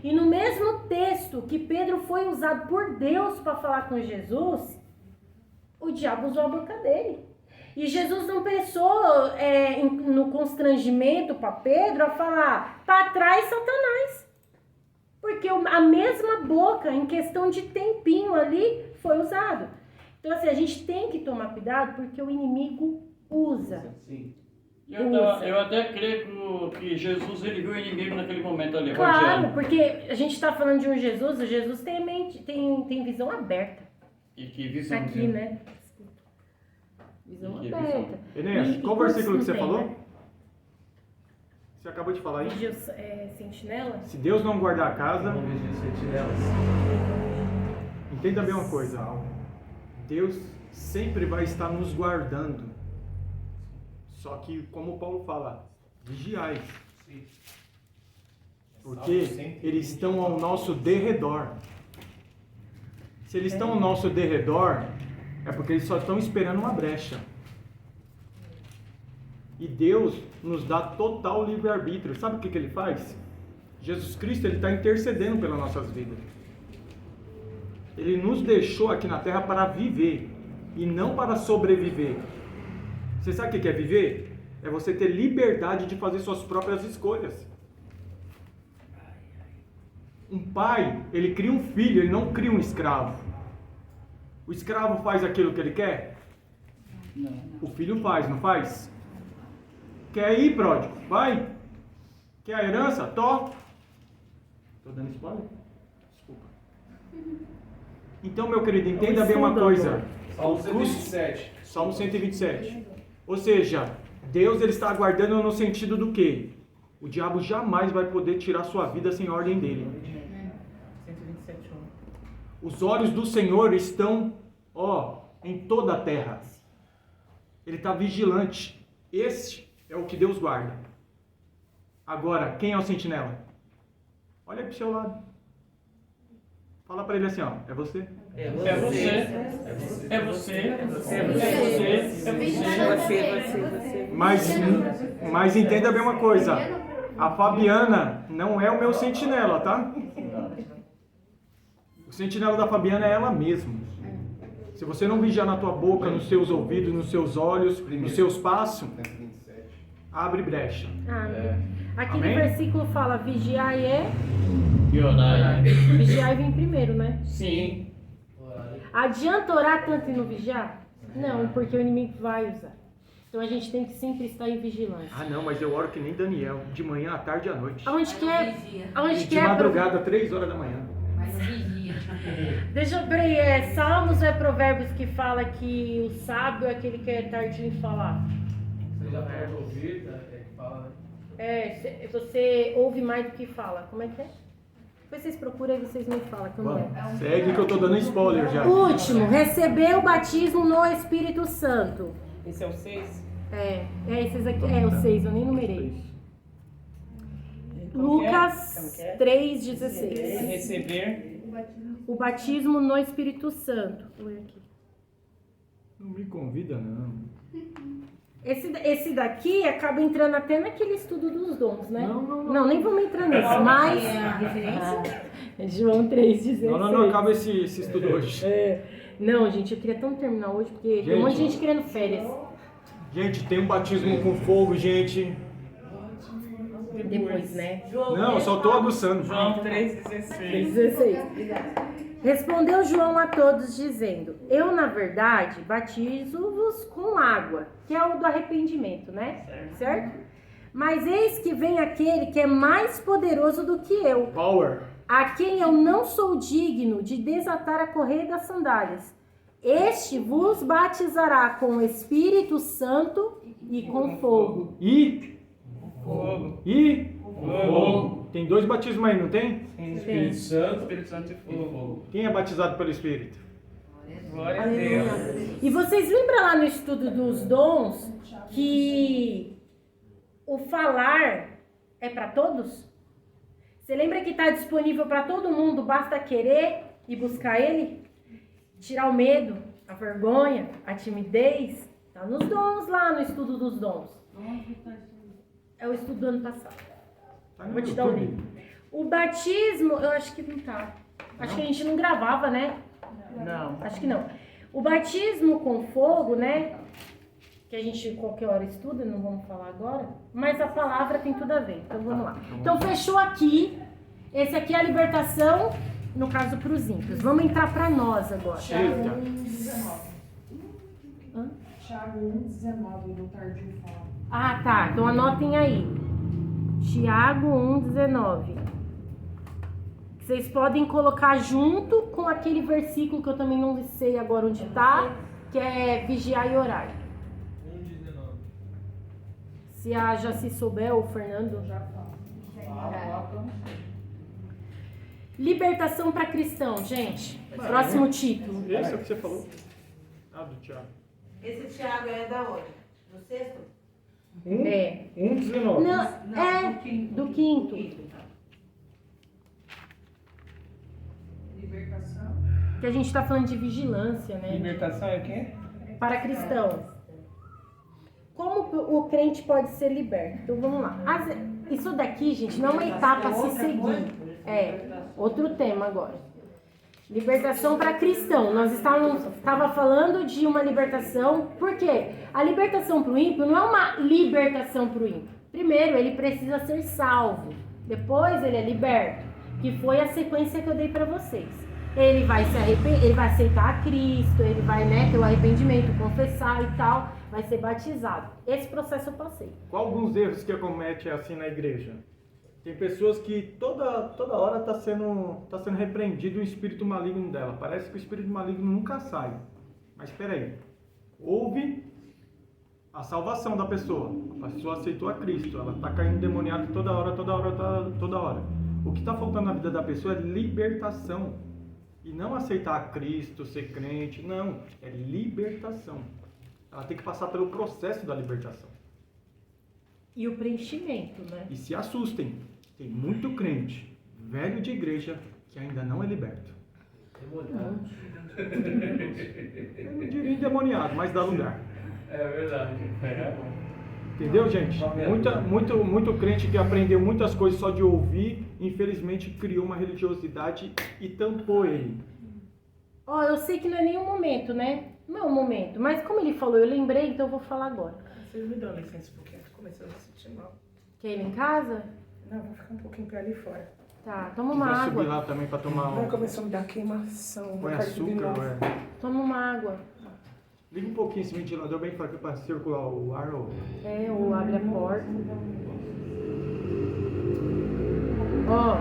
E no mesmo texto que Pedro foi usado por Deus para falar com Jesus, o diabo usou a boca dele. E Jesus não pensou no constrangimento para Pedro a falar, para trás, Satanás. Porque a mesma boca, em questão de tempinho ali, foi usado. Então, assim, a gente tem que tomar cuidado porque o inimigo usa. Sim. Eu até creio que Jesus ele viu o inimigo naquele momento ali. Claro, rodeando. porque a gente está falando de um Jesus, o Jesus tem mente, tem visão aberta. E que visão. Aqui, né? Visão Que aberta. Enéas, E qual quantos versículo que não você tem, falou? né? Você acabou de falar aí? Vigia, sentinela? Se Deus não guardar a casa, Não vigia os sentinelas. entenda bem uma coisa. Deus sempre vai estar nos guardando. Só que, como Paulo fala, vigiai. Sim. Porque eles estão ao nosso derredor. Se eles estão ao nosso derredor, é porque eles só estão esperando uma brecha. E Deus nos dá total livre-arbítrio. Sabe o que ele faz? Jesus Cristo está intercedendo pelas nossas vidas. Ele nos deixou aqui na terra para viver e não para sobreviver. Você sabe o que é viver? É você ter liberdade de fazer suas próprias escolhas. Um pai, ele cria um filho, ele não cria um escravo. O escravo faz aquilo que ele quer? Não. O filho faz, não faz? Quer ir, pródigo? Vai. Quer a herança? Tô dando spoiler? Desculpa. Então, meu querido, entenda bem uma coisa. Salmo 127. Salmo 127. Ou seja, Deus ele está aguardando no sentido do quê? O diabo jamais vai poder tirar sua vida sem ordem dele. 127. Os olhos do Senhor estão, em toda a terra. Ele está vigilante. Esse é o que Deus guarda. Agora, quem é o sentinela? Olha para o seu lado. Fala para ele assim, é você. É você. É você. É você. Mas entenda bem uma coisa. A Fabiana não é o meu sentinela, tá? O sentinela da Fabiana é ela mesma. Se você não vigiar na tua boca, nos seus ouvidos, nos seus olhos, nos seus passos, abre brecha. Aquele Amém? versículo fala, vigiai E orai. vigiai vem primeiro, né? Sim. Adianta orar tanto e não vigiar? Não, porque o inimigo vai usar. Então a gente tem que sempre estar em vigilância. Ah, não, mas eu oro que nem Daniel, de manhã, à tarde e à noite. Aonde que é? Aonde E que de é? madrugada, 3 horas da manhã. Mas vigia. Deixa eu ver, Salmos ou é Provérbios que fala que o sábio é aquele que é tardinho em falar? Você já pode ouvir, é que fala, né? Você ouve mais do que fala. Como é que é? Depois vocês procuram e vocês me falam que eu não Vamos, é. segue que eu tô dando spoiler já. Último, recebeu o batismo no Espírito Santo. Esse é o 6? Esses aqui, o 6, eu nem numerei. Como que é? Lucas Como que é? 3,16. Receber. O batismo no Espírito Santo. Vou ler aqui. Não me convida, não. Esse daqui acaba entrando até naquele estudo dos dons, né? Não. Nem vamos entrar nisso, mas... João 3,16. Não, acaba esse estudo hoje. Não, gente, eu queria tanto terminar hoje, porque tem um monte de gente querendo férias. Gente, tem um batismo com fogo, gente. Depois, né? Não, eu só tô aguçando. João 3,16. 16. Respondeu João a todos, dizendo: Eu, na verdade, batizo-vos com água, que é o do arrependimento, né? Certo? Mas eis que vem aquele que é mais poderoso do que eu, Power. a quem eu não sou digno de desatar a correia das sandálias. Este vos batizará com o Espírito Santo e com fogo. Fogo. Fogo. Tem 2 batismos aí, não tem? Espírito Santo Espírito Santo e e fogo. fogo. Quem é batizado pelo Espírito? Glória a Deus. E vocês lembram lá no estudo dos dons que o falar é para todos? Você lembra que está disponível para todo mundo, basta querer e buscar ele? Tirar o medo, a vergonha, a timidez. Está nos dons lá no estudo dos dons. É o estudo do ano passado. Tá no Vou te dar o YouTube. link. O batismo, eu acho que não tá. Acho que a gente não gravava, né? Não. Acho que não. O batismo com fogo, né? Que a gente qualquer hora estuda, não vamos falar agora. Mas a palavra tem tudo a ver. Então vamos lá. Então fechou aqui. Esse aqui é a libertação, no caso para os ímpios. Vamos entrar para nós agora. Eita. Tiago 1,19 do Tardio fala. Ah, tá. Então anotem aí. Tiago 1,19. Vocês podem colocar junto com aquele versículo que eu também não sei agora onde tá, que é vigiar e orar. Se a Jaci souber, ou o Fernando. Já falo. Libertação para cristão, gente. Próximo título. Esse é o que você falou? Ah, do Tiago. Esse Tiago é da onde? Do sexto? 1:19. Não, é do quinto. Libertação. Que a gente está falando de vigilância, né? Libertação é o quê? Para cristãos. Como o crente pode ser liberto? Então vamos lá. Isso daqui, gente, não é uma etapa a se seguir. É outro tema agora. Libertação para cristão. Nós estávamos falando de uma libertação. Por quê? A libertação para o ímpio não é uma libertação para o ímpio. Primeiro, ele precisa ser salvo. Depois, ele é liberto. Que foi a sequência que eu dei para vocês. Ele vai se arrepender, ele vai aceitar a Cristo, ele vai, né, ter o arrependimento, confessar e tal, vai ser batizado. Esse processo eu passei. Qual alguns erros que acomete assim na igreja? Tem pessoas que toda hora tá sendo repreendido o espírito maligno dela. Parece que o espírito maligno nunca sai. Mas espera aí. Houve a salvação da pessoa. A pessoa aceitou a Cristo. Ela está caindo demoniada toda hora. O que está faltando na vida da pessoa é libertação. E não aceitar a Cristo, ser crente. Não. É libertação. Ela tem que passar pelo processo da libertação. E o preenchimento, né? E se assustem, tem muito crente, velho de igreja, que ainda não é liberto. Eu não diria endemoniado, mas dá lugar. É verdade. Entendeu, gente? Muito crente que aprendeu muitas coisas só de ouvir, infelizmente criou uma religiosidade e tampou ele. Ó, eu sei que não é nenhum momento, né? Não é um momento, mas como ele falou, eu lembrei, então eu vou falar agora. Vocês me dão licença um pouquinho, eu tô começando a me sentir mal. Quer ir em casa? Não, vou ficar um pouquinho pra ali fora. Tá, toma uma Quiser subir água. lá também para tomar Não, começou a me dar queimação. põe vontade de beber açúcar, novo. ué. Toma uma água. Liga um pouquinho esse ventilador bem fraco para circular o ar. Ou... Ou abre a porta. Ó.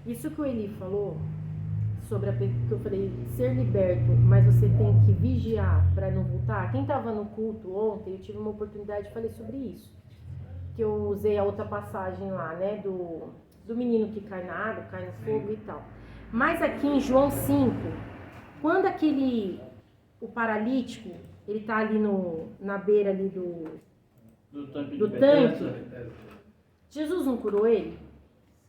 Isso que o Eli falou, sobre que eu falei, ser liberto, mas você tem que vigiar para não voltar. Quem estava no culto ontem, eu tive uma oportunidade de falar sobre isso. Que eu usei a outra passagem lá, né, do menino que cai na água, cai no fogo e tal. Mas aqui em João 5, quando o paralítico, ele tá ali na beira ali Do tanque. do de tanque, Betesda. Jesus não curou ele?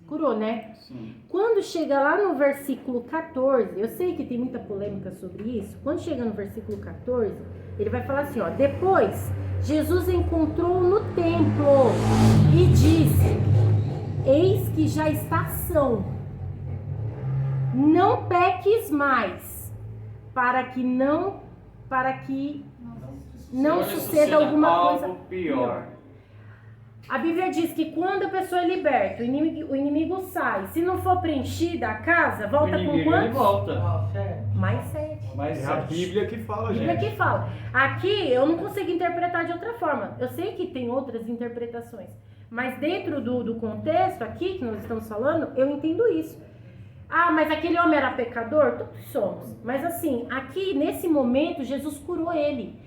Curou, né? Sim. Quando chega lá no versículo 14, eu sei que tem muita polêmica sobre isso, quando chega no versículo 14, ele vai falar assim, ó, depois Jesus encontrou no templo e disse, eis que já está são, não peques mais, para que não suceda alguma algo coisa pior. A Bíblia diz que quando a pessoa é liberta, o inimigo sai. Se não for preenchida a casa, volta O com inimigo, ele quantos? volta. Mais 7. Mas É a Bíblia que fala, A Bíblia gente. que fala. Aqui eu não consigo interpretar de outra forma. Eu sei que tem outras interpretações. Mas dentro do contexto aqui que nós estamos falando, eu entendo isso. Ah, mas aquele homem era pecador? Todos somos. Mas assim, aqui nesse momento, Jesus curou ele.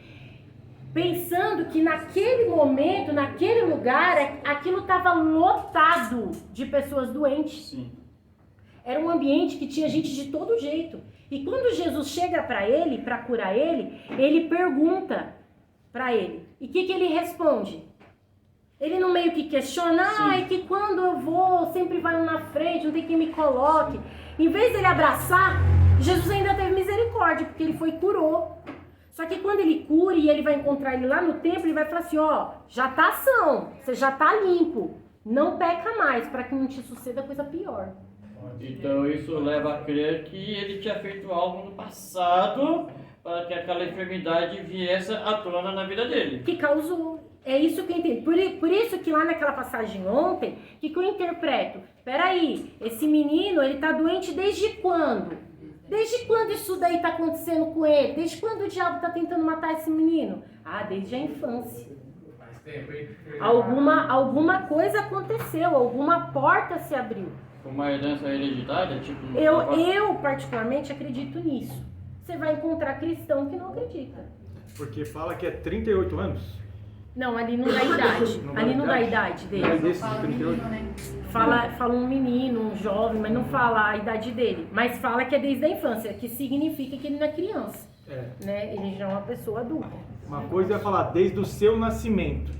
Pensando que naquele momento, naquele lugar, aquilo estava lotado de pessoas doentes. Sim. Era um ambiente que tinha gente de todo jeito. E quando Jesus chega para ele, para curar ele, ele pergunta para ele. E o que ele responde? Ele não meio que questiona, é que quando eu vou, sempre vai um na frente, não tem quem me coloque. Em vez dele abraçar, Jesus ainda teve misericórdia, porque ele foi e curou. Só que quando ele cura e ele vai encontrar ele lá no templo, ele vai falar assim, ó, já tá são, você já tá limpo, não peca mais, para que não te suceda coisa pior. Então isso leva a crer que ele tinha feito algo no passado para que aquela enfermidade viesse à tona na vida dele. Que causou. É isso que eu entendo. Por isso que lá naquela passagem ontem, o que eu interpreto? Peraí, esse menino, ele tá doente desde quando? Desde quando isso daí tá acontecendo com ele? Desde quando o diabo tá tentando matar esse menino? Ah, desde a infância. Faz tempo, hein? Alguma coisa aconteceu, alguma porta se abriu. Uma herança hereditária, tipo... Eu particularmente acredito nisso. você vai encontrar cristão que não acredita. Porque fala que é 38 anos. Não, ali não dá idade. Não Ali dá não dá idade? idade Não é dele. desses de 38? Fala um menino, um jovem, mas não fala a idade dele. Mas fala que é desde a infância, que significa que ele não é criança. Né? Ele já é uma pessoa adulta. Uma coisa é falar desde o seu nascimento.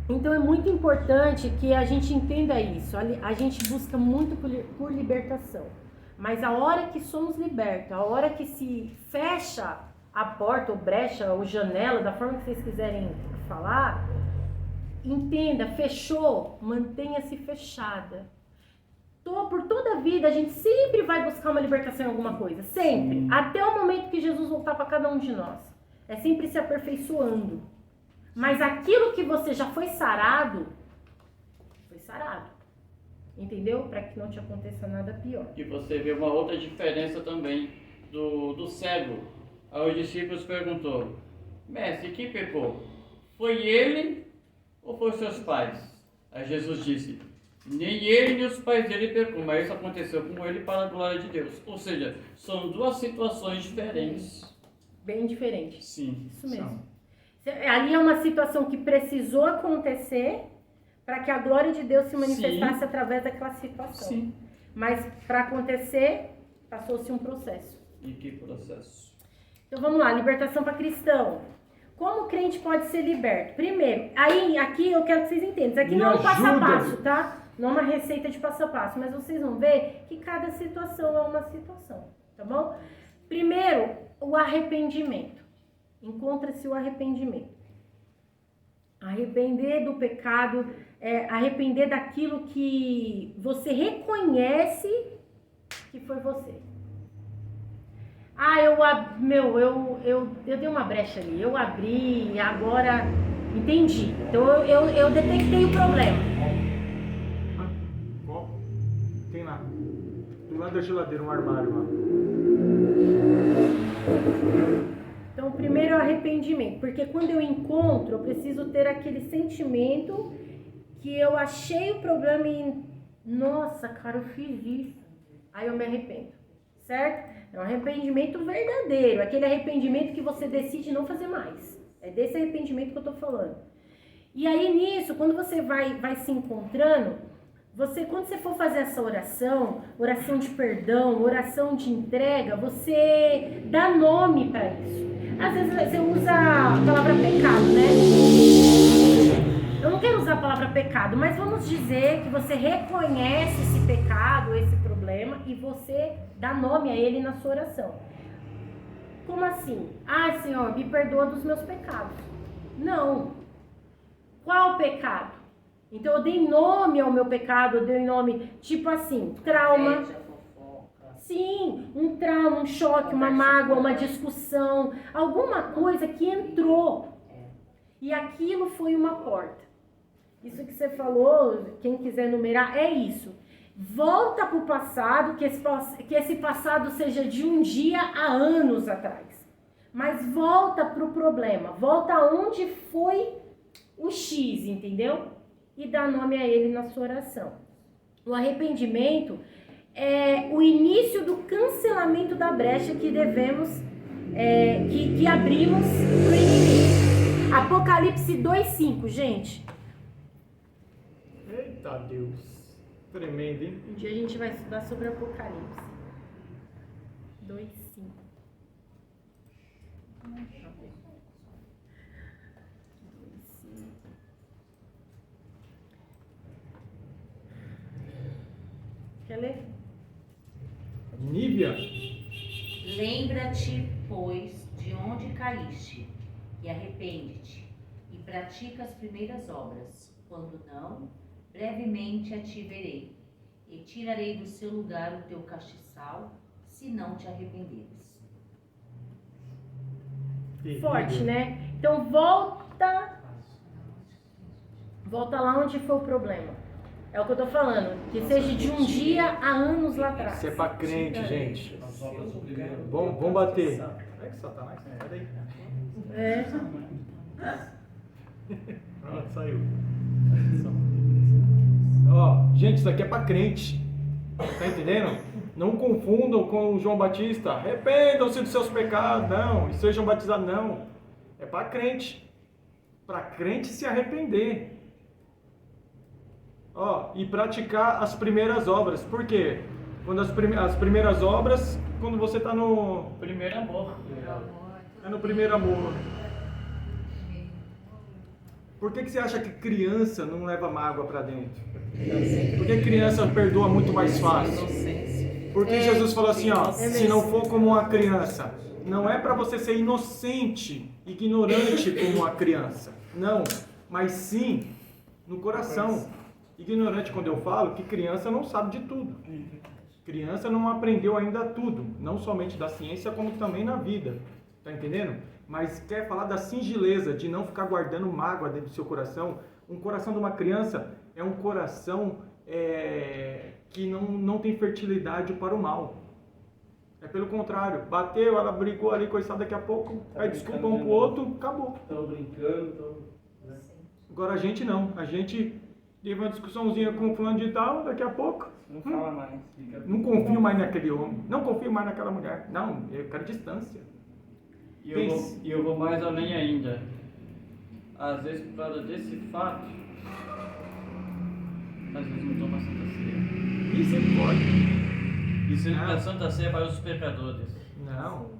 Então é muito importante que a gente entenda isso. A gente busca muito por libertação. Mas a hora que somos libertos, a hora que se fecha a porta, ou brecha, ou janela, da forma que vocês quiserem falar, entenda, fechou, mantenha-se fechada. Por toda a vida a gente sempre vai buscar uma libertação em alguma coisa, sempre. Até o momento que Jesus voltar para cada um de nós. É sempre se aperfeiçoando. Mas aquilo que você já foi sarado, foi sarado. Entendeu? Para que não te aconteça nada pior. E você vê uma outra diferença também do cego. Aí os discípulos perguntou: mestre, quem pecou? Foi ele ou foi os seus pais? Aí Jesus disse: nem ele nem os pais dele pecou, mas isso aconteceu com ele para a glória de Deus. Ou seja, são duas situações diferentes. Bem diferente. Sim. Isso mesmo. Ali é uma situação que precisou acontecer para que a glória de Deus se manifestasse através daquela situação. Sim. Mas para acontecer, passou-se um processo. E que processo? Então vamos lá, libertação para cristão. Como o crente pode ser liberto? Primeiro, aqui eu quero que vocês entendam. Isso aqui não é um passo a passo, tá? Não é uma receita de passo a passo, mas vocês vão ver que cada situação é uma situação, tá bom? Primeiro, o arrependimento. Encontra-se o arrependimento. Arrepender do pecado, arrepender daquilo que você reconhece que foi você. Eu dei uma brecha ali, eu abri, agora entendi. Então eu detectei o problema. Tem lá. Do lado da geladeira, um armário lá. Então, primeiro é o arrependimento, porque quando eu encontro, eu preciso ter aquele sentimento que eu achei o problema e, nossa, cara, eu fiz isso. Aí eu me arrependo, certo? É um arrependimento verdadeiro, aquele arrependimento que você decide não fazer mais. É desse arrependimento que eu tô falando. E aí nisso, quando você vai se encontrando, quando você for fazer essa oração de perdão, oração de entrega, você dá nome para isso. Às vezes você usa a palavra pecado, né? Eu não quero usar a palavra pecado, mas vamos dizer que você reconhece esse pecado, esse problema, e você dá nome a ele na sua oração. Como assim? Ah, Senhor, me perdoa dos meus pecados. Não. Qual pecado? Então eu dei nome ao meu pecado, eu dei nome, tipo assim, trauma. Sim, um trauma, um choque, uma mágoa, uma discussão, alguma coisa que entrou. E aquilo foi uma porta. Isso que você falou, quem quiser numerar, é isso. Volta para o passado, que esse passado seja de um dia a anos atrás. Mas volta para o problema, volta aonde foi o X, entendeu? E dá nome a ele na sua oração. O arrependimento é o início do cancelamento da brecha que devemos, que abrimos para o inimigo. Apocalipse 2:5, gente. Eita Deus. Tremendo, hein? Um dia a gente vai estudar sobre Apocalipse. 2:5. Quer ler? Nívia. Lembra-te, pois, de onde caíste, e arrepende-te, e pratica as primeiras obras. Quando não, brevemente a ti verei, e tirarei do seu lugar o teu castiçal, se não te arrependeres. Forte, né? Então volta lá onde foi o problema. É o que eu tô falando, que seja de um dia a anos lá atrás. Isso é pra crente, gente. Vamos bater. É que Satanás, sai daí. Pronto, saiu. Ó, gente, isso aqui é pra crente. Tá entendendo? Não confundam com o João Batista. Arrependam-se dos seus pecados. Não. E sejam batizados. Não. É para crente. Para crente se arrepender. Ó, e praticar as primeiras obras. Por quê? Quando as primeiras obras, quando você está no... Primeiro amor. É no primeiro amor. Por que você acha que criança não leva mágoa para dentro? Por que criança perdoa muito mais fácil? Porque Jesus falou assim, ó, se não for como uma criança, não é para você ser inocente, ignorante como uma criança. Não, mas sim no coração. Ignorante quando eu falo que criança não sabe de tudo. Criança não aprendeu ainda tudo, não somente da ciência, como também na vida. Tá entendendo? Mas quer falar da singeleza, de não ficar guardando mágoa dentro do seu coração. Um coração de uma criança é um coração que não tem fertilidade para o mal. É pelo contrário. Bateu, ela brigou ali, coiçada, daqui a pouco, aí desculpa um pro outro, acabou. Estão brincando, Agora a gente não. A gente teve uma discussãozinha com o fulano de tal, daqui a pouco... Não fala mais. Não confio mais naquele homem. Não confio mais naquela mulher. Não, eu quero distância. E eu vou mais além ainda. Às vezes, por causa desse fato, às vezes não toma Santa Ceia. Misericórdia. E sendo que a Santa Ceia é para os pecadores. Não.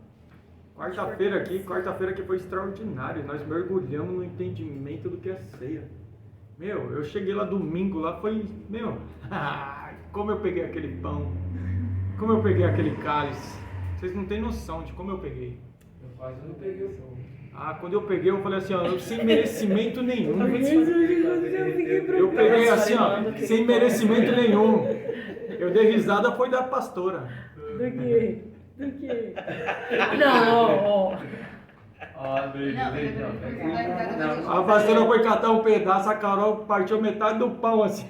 Quarta-feira aqui foi extraordinário. Nós mergulhamos no entendimento do que é ceia. Meu, eu cheguei lá domingo, lá foi... Meu, como eu peguei aquele pão. Como eu peguei aquele cálice. Vocês não têm noção de como eu peguei. Eu quase não peguei o pão. Quando eu peguei, eu falei assim, ó, sem merecimento nenhum. Eu peguei assim, ó, sem merecimento nenhum. Eu dei risada, foi da pastora. Do quê? Não, A pastora foi catar um pedaço, a Carol partiu metade do pão assim.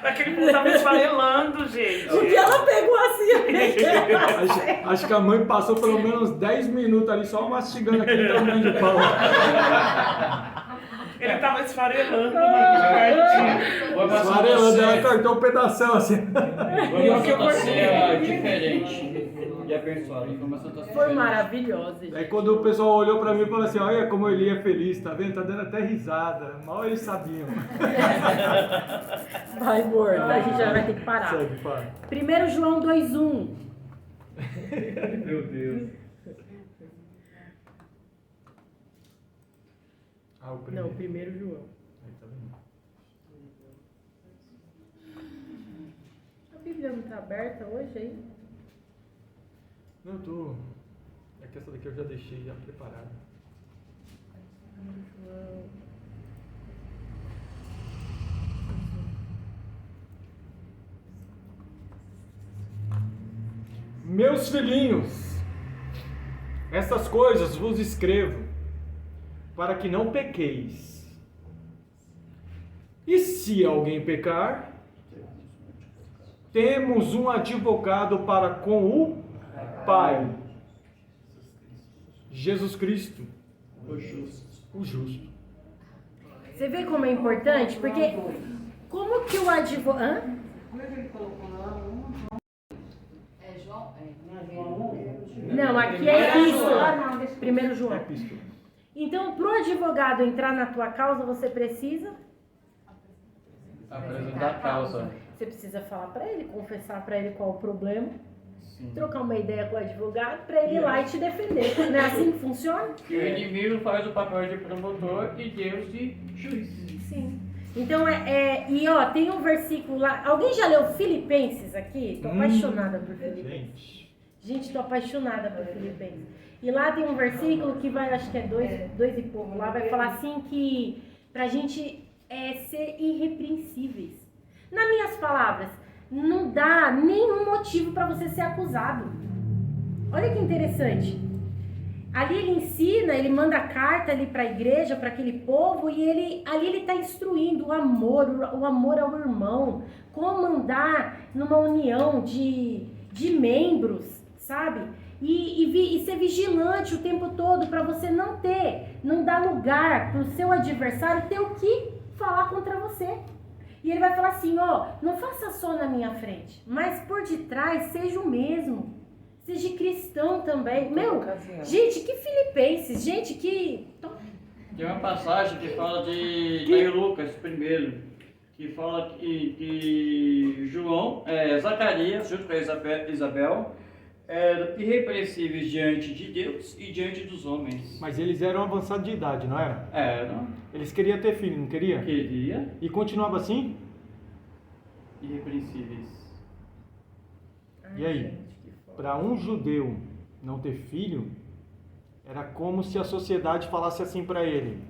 Aquele povo tava esfarelando, gente. Porque ela pegou assim. Acho que a mãe passou pelo menos 10 minutos ali só mastigando aquele tamanho de pão. Ele tava esfarelando na Esfarelando, ela cortou um pedação assim. Foi uma Santa Ceia diferente e abençoada. Foi uma Santa Ceia Foi diferente. maravilhosa, gente. Aí quando o pessoal olhou pra mim e falou assim, olha como ele é feliz, tá vendo? Tá dando até risada. Mal eles sabiam. Vai, amor, a gente já vai ter que parar. Segue, pai. 1 João 2:1. Meu Deus. O Não, primeiro. 1 João. Aí, tá vendo? A Bíblia não tá aberta hoje aí? Não, eu tô... É que essa daqui eu já deixei já preparada. João. Meus filhinhos, essas coisas vos escrevo, para que não pequeis. E se alguém pecar, temos um advogado para com o Pai, Jesus Cristo, o justo. Você vê como é importante? Porque como que o advogado... Como é que ele colocou lá? É João? Não, aqui é epístola. 1 João. Epístola. Então, para o advogado entrar na tua causa, você precisa? Apresentar a causa. Você precisa falar para ele, confessar para ele qual o problema, Sim. trocar uma ideia com o advogado para ele ir lá e te defender. Não é assim que funciona? E o inimigo faz o papel de promotor e Deus de juiz. Sim. Então, e ó, tem um versículo lá. Alguém já leu Filipenses aqui? Tô apaixonada por Filipenses. Gente, tô apaixonada por Filipenses. E lá tem um versículo que vai, acho que é dois e pouco, lá vai falar assim que pra gente ser irrepreensíveis. Nas minhas palavras, não dá nenhum motivo para você ser acusado. Olha que interessante. Ali ele ensina, ele manda carta ali para a igreja, para aquele povo, e ali ele está instruindo o amor ao irmão, como andar numa união de membros, sabe? E ser vigilante o tempo todo para você não dar lugar para o seu adversário ter o que falar contra você. E ele vai falar assim, ó, não faça só na minha frente, mas por detrás seja o mesmo. Seja cristão também. Meu, gente, que Filipenses, gente, que... Tem uma passagem que fala de Lucas primeiro, que fala que João, Zacarias, junto com Isabel, eram irrepreensíveis diante de Deus e diante dos homens. Mas eles eram avançados de idade, não era? Eram. Eles queriam ter filho, não queria? Queria. E continuava assim? Irrepreensíveis. E aí? Para um judeu não ter filho, era como se a sociedade falasse assim para ele: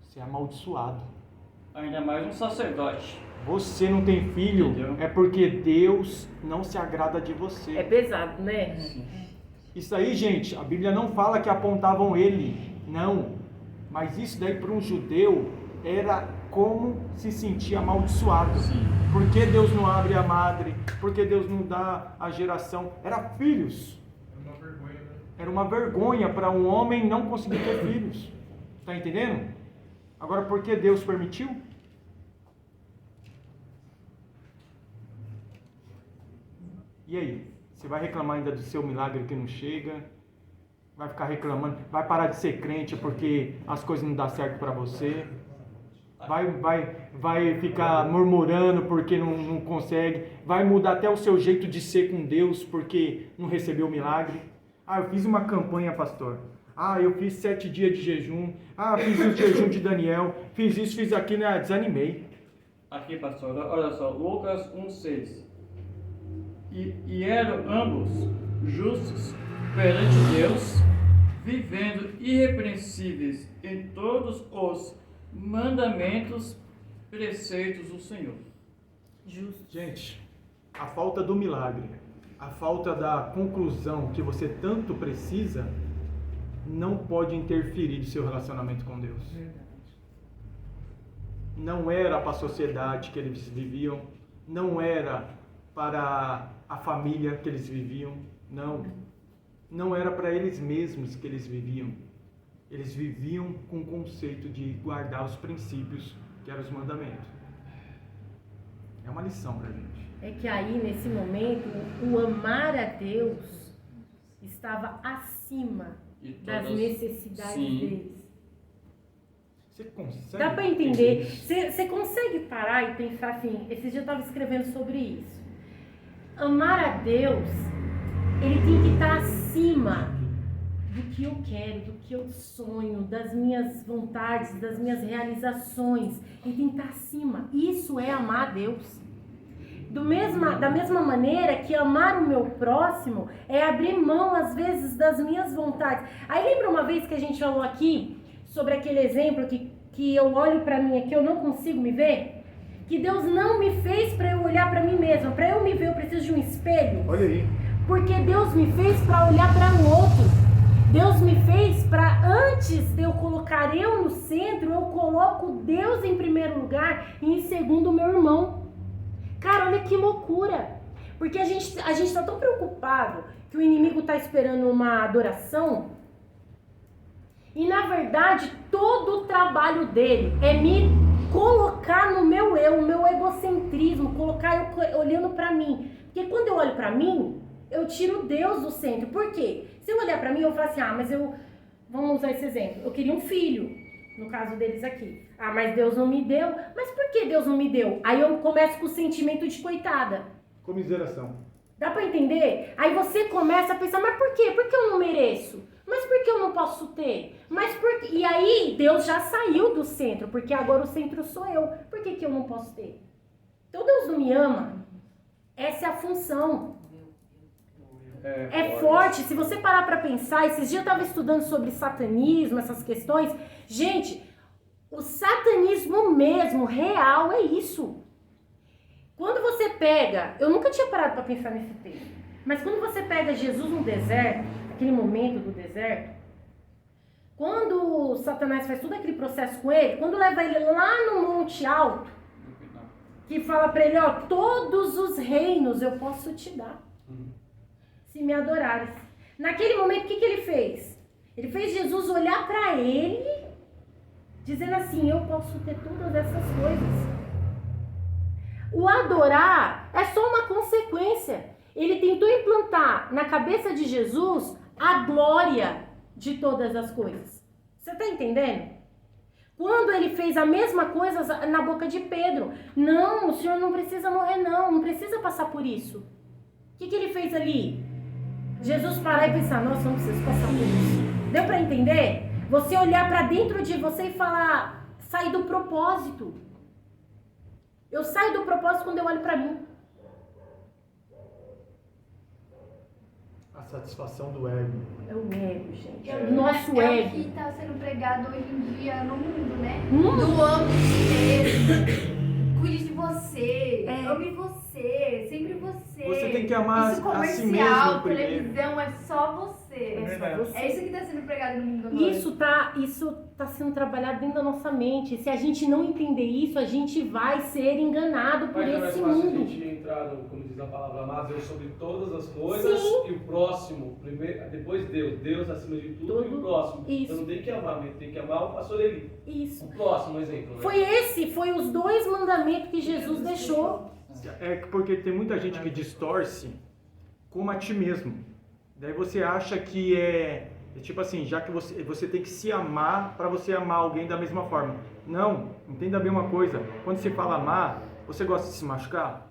você é amaldiçoado. Ainda mais um sacerdote. Você não tem filho, entendeu? É porque Deus não se agrada de você. É pesado, né? Isso aí, gente, a Bíblia não fala que apontavam ele, não. Mas isso daí para um judeu era como se sentir amaldiçoado. Sim. Por que Deus não abre a madre? Por que Deus não dá a geração? Era filhos. Era uma vergonha para um homem não conseguir ter filhos. Está entendendo? Agora, por que Deus permitiu? E aí? Você vai reclamar ainda do seu milagre que não chega? Vai ficar reclamando? Vai parar de ser crente porque as coisas não dão certo para você? Vai ficar murmurando porque não consegue? Vai mudar até o seu jeito de ser com Deus porque não recebeu o milagre? Ah, eu fiz uma campanha, pastor. Ah, eu fiz 7 dias de jejum. Ah, fiz o jejum de Daniel. Fiz isso, fiz aquilo, desanimei. Aqui, pastor, olha só, Lucas 1,6. E eram ambos justos perante Deus, vivendo irrepreensíveis em todos os mandamentos, preceitos do Senhor. Justo. Gente, a falta do milagre, a falta da conclusão que você tanto precisa, não pode interferir no seu relacionamento com Deus. Não era para a sociedade que eles viviam, não era para a família que eles viviam, não era para eles mesmos que eles viviam. Eles viviam com o conceito de guardar os princípios, que eram os mandamentos. É uma lição para a gente. É que aí, nesse momento, o amar a Deus estava acima das necessidades deles. Você consegue? Dá para entender? Você consegue parar e pensar assim? Esses dias eu estava escrevendo sobre isso. Amar a Deus, ele tem que estar acima do que eu quero, do que eu sonho, das minhas vontades, das minhas realizações. Ele tem que estar acima. Isso é amar a Deus. Da mesma maneira que amar o meu próximo é abrir mão, às vezes, das minhas vontades. Aí lembra uma vez que a gente falou aqui sobre aquele exemplo que eu olho pra mim aqui, eu não consigo me ver? Que Deus não me fez para eu olhar para mim mesma. Para eu me ver, eu preciso de um espelho. Olha aí. Porque Deus me fez para olhar para o outro. Deus me fez para, antes de eu colocar eu no centro, eu coloco Deus em primeiro lugar e em segundo o meu irmão. Cara, olha que loucura. Porque a gente tá tão preocupado que o inimigo tá esperando uma adoração. E na verdade, todo o trabalho dele é me colocar no meu eu, o meu egocentrismo, colocar eu olhando pra mim. Porque quando eu olho pra mim, eu tiro Deus do centro. Por quê? Se eu olhar pra mim, eu falo assim, mas vamos usar esse exemplo, eu queria um filho, no caso deles aqui. Mas Deus não me deu. Mas por que Deus não me deu? Aí eu começo com o sentimento de coitada. Comiseração. Dá pra entender? Aí você começa a pensar, mas por quê? Por que eu não mereço? Mas por que eu não posso ter? E aí Deus já saiu do centro, porque agora o centro sou eu. Por que eu não posso ter? Então Deus não me ama. Essa é a função. É forte. Se você parar pra pensar, esses dias eu tava estudando sobre satanismo, essas questões. Gente, o satanismo mesmo, real, é isso. Quando você pega, eu nunca tinha parado pra pensar nesse texto, mas quando você pega Jesus no deserto, aquele momento do deserto, quando Satanás faz todo aquele processo com ele, quando leva ele lá no monte alto, que fala pra ele, todos os reinos eu posso te dar, se me adorares. Naquele momento, o que ele fez? Ele fez Jesus olhar pra ele, dizendo assim, eu posso ter todas essas coisas. O adorar é só uma consequência. Ele tentou implantar na cabeça de Jesus a glória de todas as coisas. Você está entendendo? Quando ele fez a mesma coisa na boca de Pedro. Não, o senhor não precisa morrer não precisa passar por isso. O que ele fez ali? Jesus parar e pensar, nossa, não preciso passar por isso. Deu para entender? Você olhar para dentro de você e falar, sair do propósito. Eu saio do propósito quando eu olho para mim. A satisfação do ego. É o ego, gente. É O nosso é ego. o que está sendo pregado hoje em dia no mundo, né? Hum. Doando dinheiro. Cuide de você. É. Ame você. Sempre você. Você tem que amar isso a si comercial, mesmo primeiro. televisão, é só você. verdade. É isso que está sendo pregado no mundo agora. Isso tá sendo trabalhado dentro da nossa mente. Se a gente não entender isso, a gente vai ser enganado por Mas é mais esse fácil a mundo. gente entrar, como diz a palavra, amar Deus sobre todas as coisas e o próximo, primeiro, depois Deus acima de tudo e o próximo. Isso. Então não tem que amar, tem que amar o pastor Eli. Isso. O próximo exemplo, né? Foi os 2 mandamentos que Jesus deixou. É porque tem muita gente que distorce como a ti mesmo. Daí você acha que é tipo assim, já que você tem que se amar para você amar alguém da mesma forma. Não, entenda bem uma coisa. Quando você fala amar, você gosta de se machucar?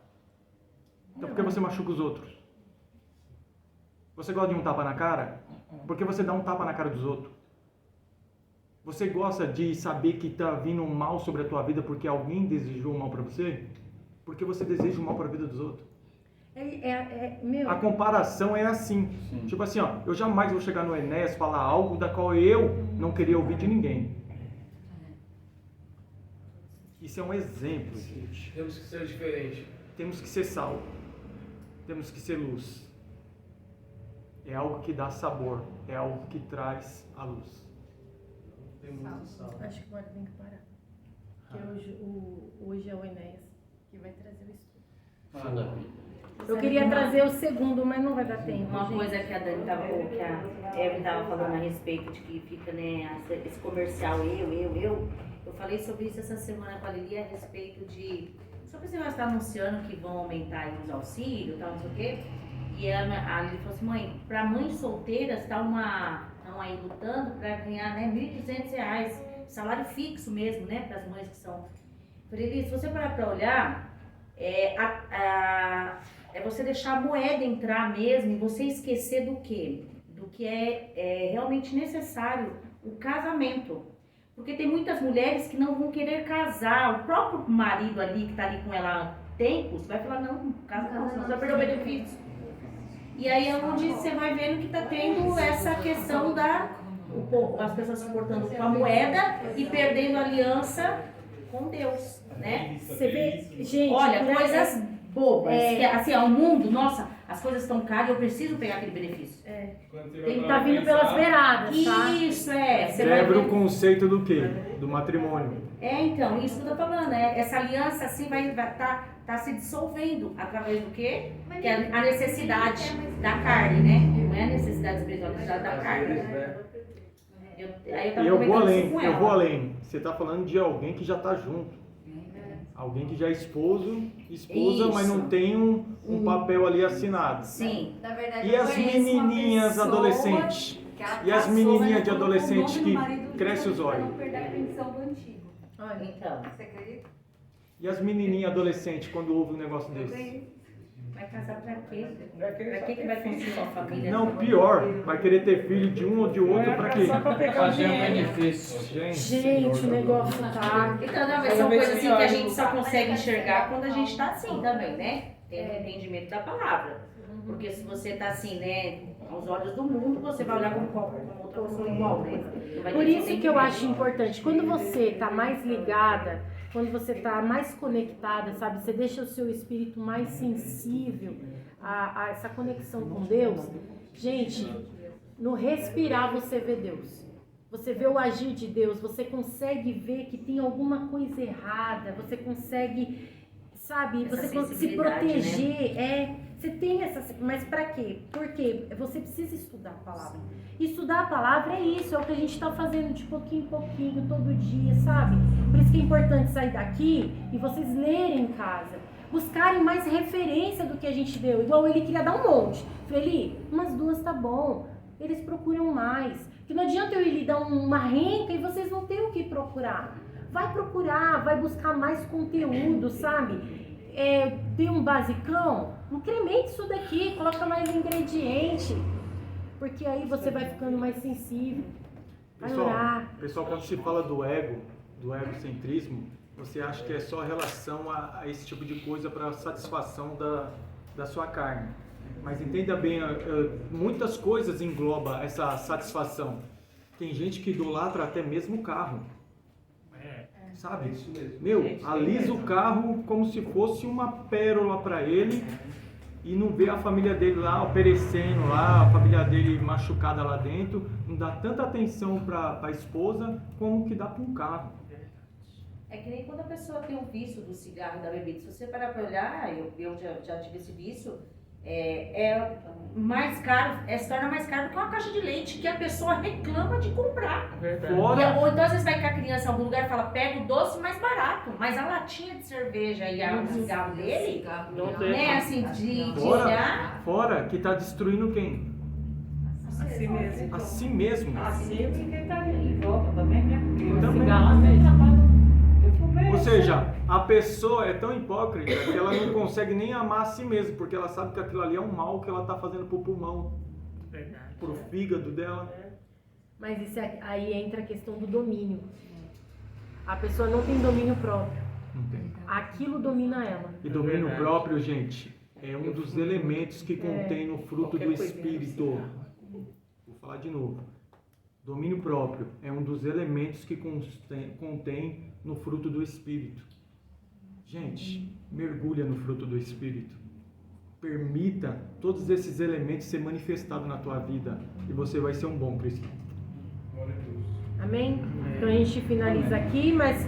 Então por que você machuca os outros? Você gosta de um tapa na cara? Por que você dá um tapa na cara dos outros? Você gosta de saber que está vindo um mal sobre a tua vida porque alguém desejou o mal para você? Porque você deseja o mal para a vida dos outros? Meu, A comparação é assim. Tipo assim, ó, eu jamais vou chegar no Enéas falar algo da qual eu não queria ouvir de ninguém. Isso é um exemplo, gente. Temos que ser diferente. Temos que ser sal. Temos que ser luz. É algo que dá sabor. É algo que traz a luz. Tem muito sal. acho que agora tem que parar. Porque hoje é o Enéas que vai trazer o estudo. Maravilha. Eu queria trazer o segundo, mas não vai dar tempo. Uma gente. coisa que a Dani tava, ou que a Eve tava falando a respeito de que fica, né, esse comercial eu falei sobre isso essa semana com a Lili a respeito de sobre esse negócio está anunciando que vão aumentar aí os auxílios, tal, não sei o quê. E a Lili falou assim, mãe, para mães solteiras estão aí lutando para ganhar, né, R$ 1.200, salário fixo mesmo, né, para as mães que são. Eu falei, Lili, se você parar para olhar, é você deixar a moeda entrar mesmo e você esquecer do quê? Do que é realmente necessário, o casamento. Porque tem muitas mulheres que não vão querer casar. O próprio marido ali, que está ali com ela há tempos, vai falar, não, casa não, senão você vai perder o benefício. E aí é onde você vai vendo que está tendo essa questão as pessoas se portando com a moeda e perdendo a aliança com Deus, né? Você vê, gente, Olha, né, coisas bobas. Que, assim, ao mundo, nossa, as coisas estão caras, eu preciso pegar aquele benefício. Quando você Tem que vai estar vindo pelas beiradas, tá? Isso, você vai Quebra o ver. conceito do quê? Do matrimônio. Então, isso que eu tô falando, essa aliança assim vai tá se dissolvendo através do quê? Que é a necessidade da carne, né? Não é a necessidade espiritual, a necessidade da carne. Aí eu tava E eu vou comentando isso além, com eu ela. vou além. Você está falando de alguém que já está junto. Alguém que já é esposa, Isso. mas não tem um papel ali assinado. Sim. Na verdade, E eu as conheço uma menininhas pessoa adolescentes? Que ela E as casou, menininhas mas de colocou o adolescente nome que do marido cresce os pra olhos? não perder a pensão do antigo. Olha, Então, Você acredita? E as menininhas adolescentes quando ouvem um negócio desse? vai casar pra quê? Vai querer Pra que vai construir uma família? Não, pior, vai querer ter filho de um ou de outro pra quê? Só pra pegar o Fazer um dinheiro. benefício. gente, o negócio tá... Então, não, mas são coisas assim que a gente só consegue enxergar quando a gente tá assim também, né? Tendo entendimento da palavra. Porque se você tá assim, né, aos olhos do mundo, você vai olhar como outra pessoa igual, né? Não vai ter Por isso que eu entendimento. acho importante, quando você tá mais ligada, quando você tá mais conectada, sabe? Você deixa o seu espírito mais sensível a essa conexão com Deus. Gente, no respirar você vê Deus. Você vê o agir de Deus, você consegue ver que tem alguma coisa errada, você consegue, sabe, Essa você consegue se sensibilidade, proteger, você tem essa, mas pra quê? Porque você precisa estudar a palavra. Estudar a palavra é isso, é o que a gente tá fazendo de pouquinho em pouquinho, todo dia, sabe? Por isso que é importante sair daqui e vocês lerem em casa. buscarem mais referência do que a gente deu. Igual ele queria dar um monte. Falei, Eli, umas 2 tá bom. Eles procuram mais. Porque não adianta eu lhe dar uma renca e vocês não têm o que procurar. Vai procurar, vai buscar mais conteúdo, sabe? Tem um basicão, incremente isso daqui, coloca mais ingrediente. Porque aí você vai ficando mais sensível. Vai orar. Pessoal, quando se fala do egocentrismo, você acha que é só relação a esse tipo de coisa para satisfação da sua carne. Mas entenda bem, muitas coisas engloba essa satisfação. Tem gente que idolatra até mesmo o carro. Sabe? Isso mesmo. Meu, alisa o carro como se fosse uma pérola para ele e não vê a família dele lá perecendo lá, a família dele machucada lá dentro, não dá tanta atenção para a esposa como que dá para um carro. É que nem quando a pessoa tem um vício do cigarro e da bebida. Se você parar para olhar, eu já tive esse vício, mais caro, se torna mais caro do que uma caixa de leite que a pessoa reclama de comprar. Verdade. Fora, Ou então às vezes vai com a criança em algum lugar e fala, pega o doce mais barato, mas a latinha de cerveja e o cigarro dele, Não né, deixa. assim, de Fora. olhar, fora que tá destruindo quem? Assim mesmo. A si mesmo. Assim e quem tá em volta também, né? Porque o Também. cigarro também trabalha. Ou seja, a pessoa é tão hipócrita que ela não consegue nem amar a si mesma, porque ela sabe que aquilo ali é um mal que ela está fazendo pro pulmão, Verdade. pro fígado dela. Mas aí entra a questão do domínio. A pessoa não tem domínio próprio. Não tem. Aquilo domina ela. E domínio próprio, gente, é um dos elementos que contém no fruto do Espírito. Vou falar de novo. Domínio próprio é um dos elementos que contém no fruto do Espírito. Gente, mergulha no fruto do Espírito. Permita todos esses elementos ser manifestados na tua vida e você vai ser um bom cristão. Glória a Deus. Amém? Então a gente finaliza aqui, mas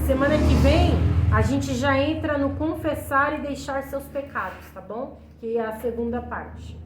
semana que vem a gente já entra no confessar e deixar seus pecados, tá bom? Que é a segunda parte.